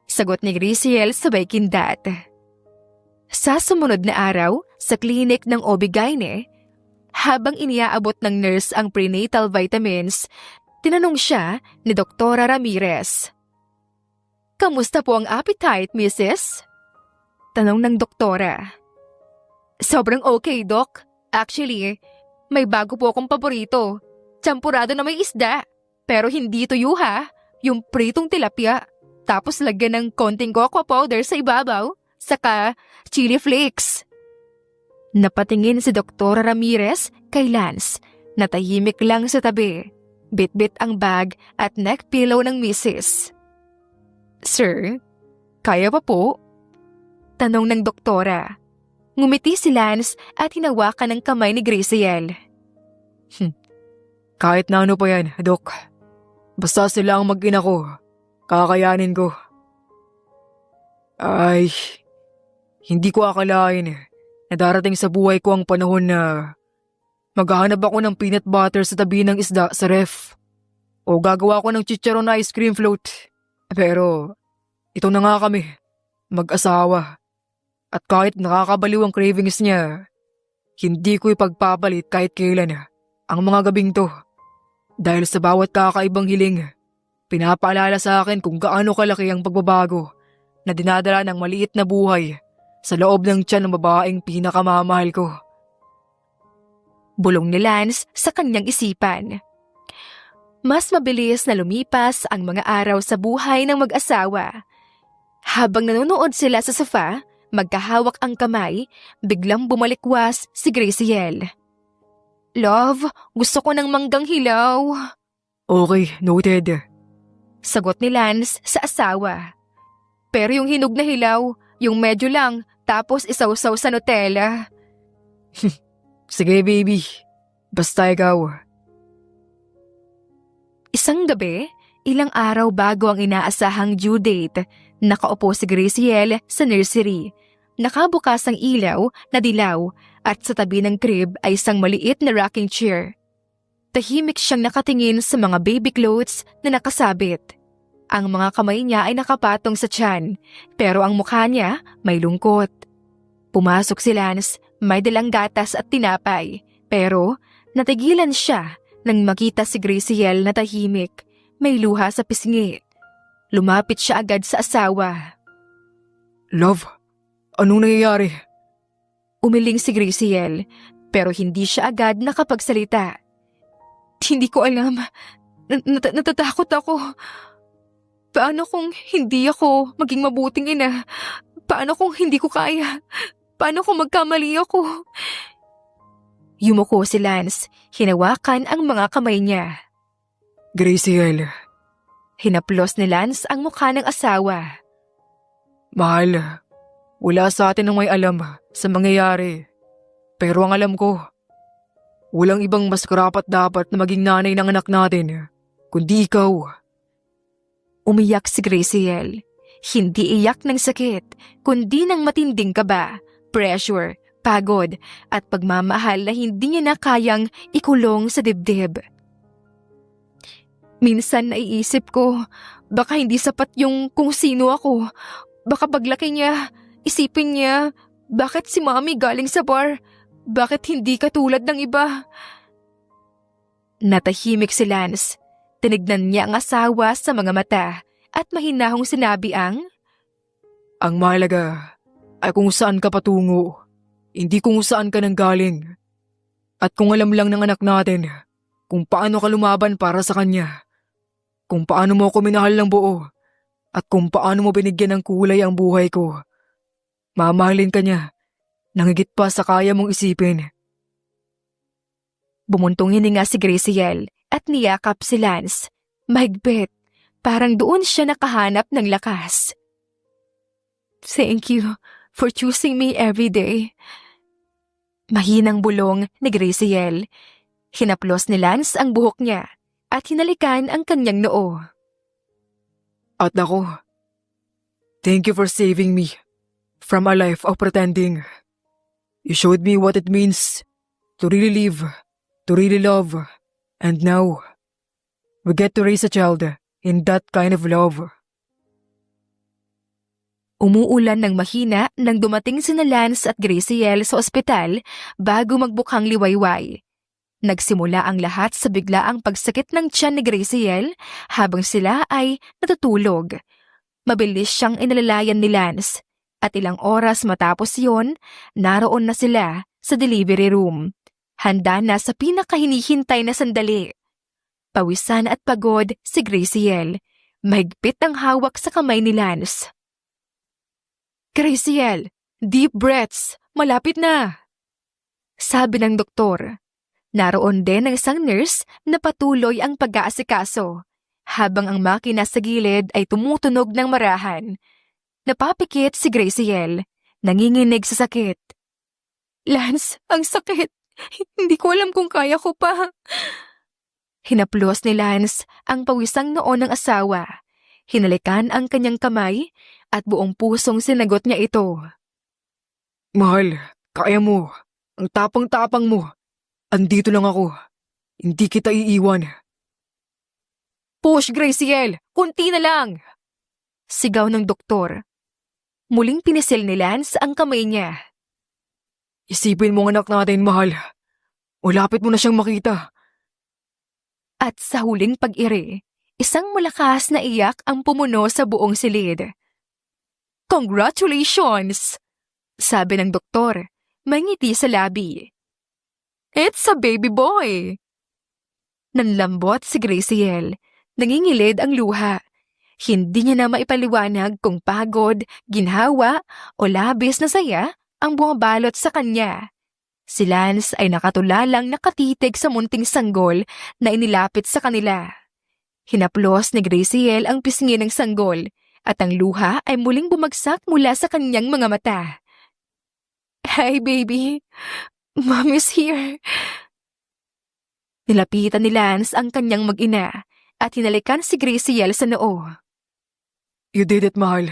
S1: Sagot ni Graciel sabay kindat. Sa sumunod na araw, sa klinik ng OB-GYN, habang iniaabot ng nurse ang prenatal vitamins, tinanong siya ni Doktora Ramirez. Kamusta po ang appetite, Mrs.? Tanong ng doktora. Sobrang okay, Doc. Actually, may bago po akong paborito. Champurado na may isda. Pero hindi tuyo yung pritong tilapia. Tapos lagyan ng konting cocoa powder sa ibabaw, saka chili flakes. Napatingin si Dr. Ramirez kay Lance, na tahimik lang sa tabi. Bit-bit ang bag at neck pillow ng misis. Sir, kaya pa po? Tanong ng doktora. Ngumiti si Lance at hinawakan ng kamay ni Graciel.
S2: Kahit na ano pa yan, Dok. Basta sila ang mag-ina ko. Kakayanin ko. Ay, hindi ko akalain na darating sa buhay ko ang panahon na maghahanap ako ng peanut butter sa tabi ng isda sa ref. O gagawa ko ng chicharon na ice cream float. Pero, ito na nga kami, mag-asawa. At kahit nakakabaliw ang cravings niya, hindi ko ipagpapalit kahit kailan ang mga gabing to. Dahil sa bawat kakaibang hiling, pinapaalala sa akin kung gaano kalaki ang pagbabago na dinadala ng maliit na buhay sa loob ng tiyan ng babaeng pinakamamahal ko.
S1: Bulong ni Lance sa kanyang isipan. Mas mabilis na lumipas ang mga araw sa buhay ng mag-asawa. Habang nanonood sila sa sofa, magkahawak ang kamay, biglang bumalikwas si Graciel. Love, gusto ko ng manggang hilaw.
S2: Okay, noted.
S1: Sagot ni Lance sa asawa. Pero yung hinog na hilaw, yung medyo lang, tapos isawsaw sa Nutella.
S2: Sige baby, basta ikaw.
S1: Isang gabi, ilang araw bago ang inaasahang due date, nakaupo si Graciel sa nursery. Nakabukas ang ilaw na dilaw at sa tabi ng crib ay isang maliit na rocking chair. Tahimik siyang nakatingin sa mga baby clothes na nakasabit. Ang mga kamay niya ay nakapatong sa tiyan, pero ang mukha niya may lungkot. Pumasok si Lance, may dalang gatas at tinapay, pero natigilan siya nang makita si Graciel na tahimik, may luha sa pisngi. Lumapit siya agad sa asawa.
S2: Love, anong nangyayari?
S1: Umiling si Graciel, pero hindi siya agad nakapagsalita. Hindi ko alam. Natatakot ako. Paano kung hindi ako maging mabuting ina? Paano kung hindi ko kaya? Paano kung magkamali ako? Yumuko si Lance, hinawakan ang mga kamay niya.
S2: Graciel.
S1: Hinaplos ni Lance ang mukha ng asawa.
S2: Mahal, wala sa atin ang may alam sa mangyayari. Pero ang alam ko, walang ibang mas karapat-dapat na maging nanay ng anak natin, kundi ikaw.
S1: Umiyak si Graciel. Hindi iyak ng sakit, kundi ng matinding kaba, pressure, pagod, at pagmamahal na hindi niya na kayang ikulong sa dibdib. Minsan naiisip ko, baka hindi sapat yung kung sino ako. Baka paglaki niya, isipin niya, bakit si Mommy galing sa bar? Bakit hindi katulad ng iba? Natahimik si Lance. Tinignan niya ang asawa sa mga mata at mahinahong sinabi ang
S2: mahalaga ay kung saan ka patungo, hindi kung saan ka nanggaling. At kung alam lang ng anak natin kung paano ka lumaban para sa kanya, kung paano mo ako minahal ng buo, at kung paano mo binigyan ng kulay ang buhay ko, mamahalin ka niya nang higit pa sa kaya mong isipin.
S1: Bumuntong hininga si Graciel at niyakap si Lance. Mahigpit, parang doon siya nakahanap ng lakas. Thank you for choosing me every day. Mahinang bulong ni Graciel. Hinaplos ni Lance ang buhok niya at hinalikan ang kanyang noo.
S2: At ako, thank you for saving me from a life of pretending. You showed me what it means to really live, to really love, and now, we get to raise a child in that kind of love.
S1: Umuulan ng mahina nang dumating sina Lance at Graciel sa ospital bago magbukhang liwayway. Nagsimula ang lahat sa biglaang pagsakit ng tiyan ni Graciel habang sila ay natutulog. Mabilis siyang inalalayan ni Lance at ilang oras matapos yon, naroon na sila sa delivery room. Handa na sa pinakahinihintay na sandali. Pawisan at pagod si Graciel. Mahigpit ang hawak sa kamay ni Lance. Graciel, deep breaths, malapit na. Sabi ng doktor. Naroon din ang isang nurse na patuloy ang pag-aasikaso, habang ang makina sa gilid ay tumutunog ng marahan. Napapikit si Graciel, nanginginig sa sakit. Lance, ang sakit. Hindi ko alam kung kaya ko pa. Hinaplos ni Lance ang pawisang noo ng asawa. Hinalikan ang kanyang kamay at buong pusong sinagot niya ito.
S2: Mahal, kaya mo. Ang tapang-tapang mo. Andito lang ako. Hindi kita iiwan.
S1: Push, Graciel! Kunti na lang! Sigaw ng doktor. Muling pinisil ni Lance ang kamay niya.
S2: Isipin mo ang anak natin, mahal. Malapit mo na siyang makita.
S1: At sa huling pag-iri, isang malakas na iyak ang pumuno sa buong silid. Congratulations! Sabi ng doktor, may ngiti sa labi. It's a baby boy! Nanlambot si Graciel, nangingilid ang luha. Hindi niya na maipaliwanag kung pagod, ginhawa o labis na saya ang bumabalot sa kanya. Si Lance ay nakatulalang nakatitig sa munting sanggol na inilapit sa kanila. Hinaplos ni Graciel ang pisngi ng sanggol at ang luha ay muling bumagsak mula sa kanyang mga mata. Hi, baby. Mommy's here. Nilapitan ni Lance ang kanyang mag-ina at hinalikan si Graciel sa noo.
S2: You did it, mahal.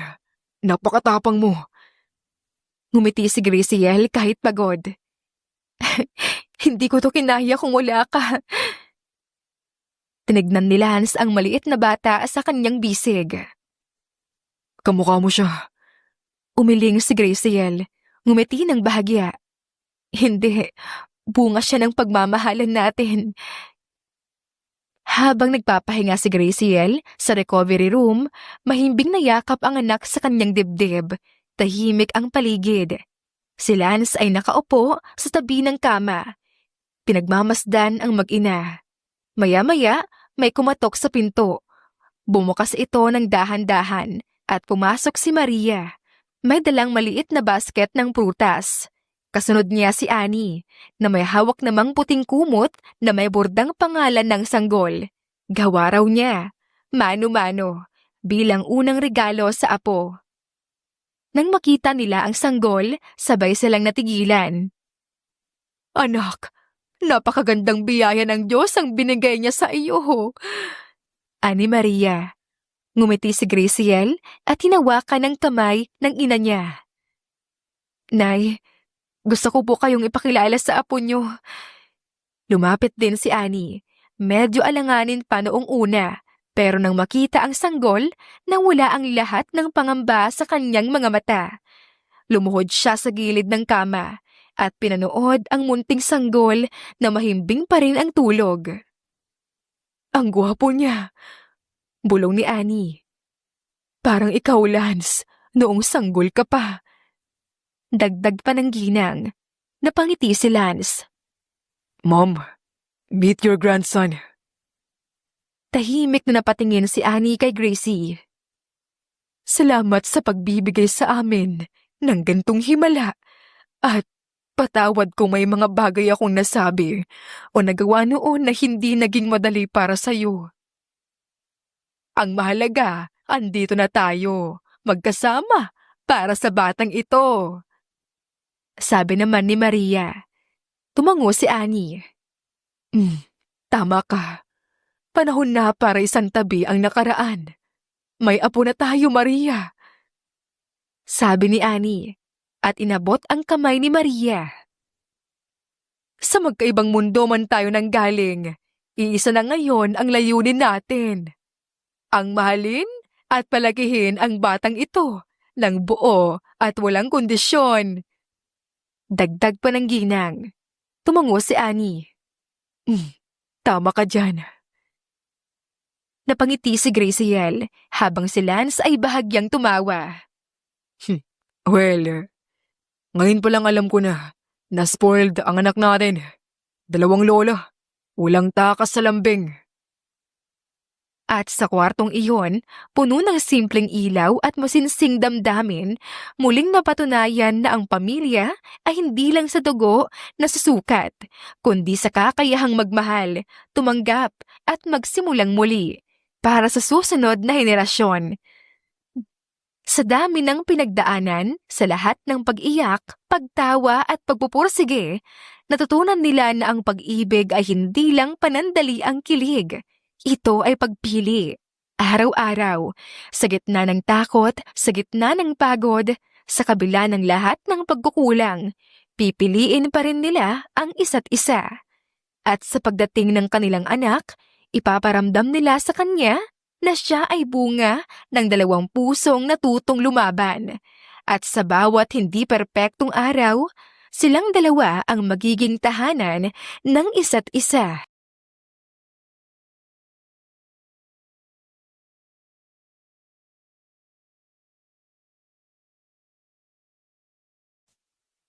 S2: Napakatapang mo.
S1: Ngumiti si Graciel kahit pagod. Hindi ko to kinaya kung wala ka. Tinignan ni Lance ang maliit na bata sa kanyang bisig.
S2: Kamukha mo siya.
S1: Umiling si Graciel, ngumiti ng bahagya. Hindi, bunga siya ng pagmamahalan natin. Habang nagpapahinga si Graciel sa recovery room, mahimbing na yakap ang anak sa kanyang dibdib. Tahimik ang paligid. Si Lance ay nakaupo sa tabi ng kama. Pinagmamasdan ang mag-ina. Maya-maya, may kumatok sa pinto. Bumukas ito ng dahan-dahan at pumasok si Maria. May dalang maliit na basket ng prutas. Kasunod niya si Annie, na may hawak namang puting kumot na may bordang pangalan ng sanggol. Gawa raw niya, mano-mano, bilang unang regalo sa apo. Nang makita nila ang sanggol, sabay silang natigilan. Anak, napakagandang biyaya ng Diyos ang binigay niya sa iyo. Ani Maria. Ngumiti si Graciel at hinawakan ng kamay ng ina niya. Nay, gusto ko po kayong ipakilala sa apo niyo. Lumapit din si Annie. Medyo alanganin pa noong una, pero nang makita ang sanggol, nawala ang lahat ng pangamba sa kanyang mga mata. Lumuhod siya sa gilid ng kama at pinanood ang munting sanggol na mahimbing pa rin ang tulog. Ang gwapo niya, bulong ni Annie. Parang ikaw, Lance, noong sanggol ka pa. Dagdag pa ng ginang. Napangiti si Lance.
S2: Mom, meet your grandson.
S1: Tahimik na napatingin si Annie kay Gracie. Salamat sa pagbibigay sa amin ng gantong himala at Patawad kung may mga bagay akong nasabi o nagawa noon na hindi naging madali para sa'yo. Ang mahalaga, andito na tayo, magkasama, para sa batang ito. Sabi naman ni Maria. Tumango si Annie. Tama ka. Panahon na para isang tabi ang nakaraan. May apo na tayo, Maria. Sabi ni Annie, at inabot ang kamay ni Maria. Sa magkaibang mundo man tayo nanggaling, iisa na ngayon ang layunin natin. Ang mahalin at palakihin ang batang ito ng buo at walang kondisyon. Dagdag pa ng ginang. Tumango si Annie. Tama ka dyan. Napangiti si Graciel habang si Lance ay bahagyang tumawa.
S2: Well, ngayon pa lang alam ko na spoiled ang anak natin. 2 lola, walang takas sa lambing.
S1: At sa kwartong iyon, puno ng simpleng ilaw at masinsing damdamin, muling napatunayan na ang pamilya ay hindi lang sa dugo na susukat, kundi sa kakayahang magmahal, tumanggap at magsimulang muli para sa susunod na henerasyon. Sa dami ng pinagdaanan, sa lahat ng pag-iyak, pagtawa at pagpupursige, natutunan nila na ang pag-ibig ay hindi lang panandali ang kilig. Ito ay pagpili. Araw-araw, sa gitna ng takot, sa gitna ng pagod, sa kabila ng lahat ng pagkukulang, pipiliin pa rin nila ang isa't isa. At sa pagdating ng kanilang anak, ipaparamdam nila sa kanya na siya ay bunga ng 2 pusong natutong lumaban. At sa bawat hindi perpektong araw, silang 2 ang magiging tahanan ng isa't isa.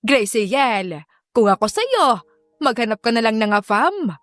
S1: Graciel, kung ako sa'yo, maghanap ka na lang ng afam.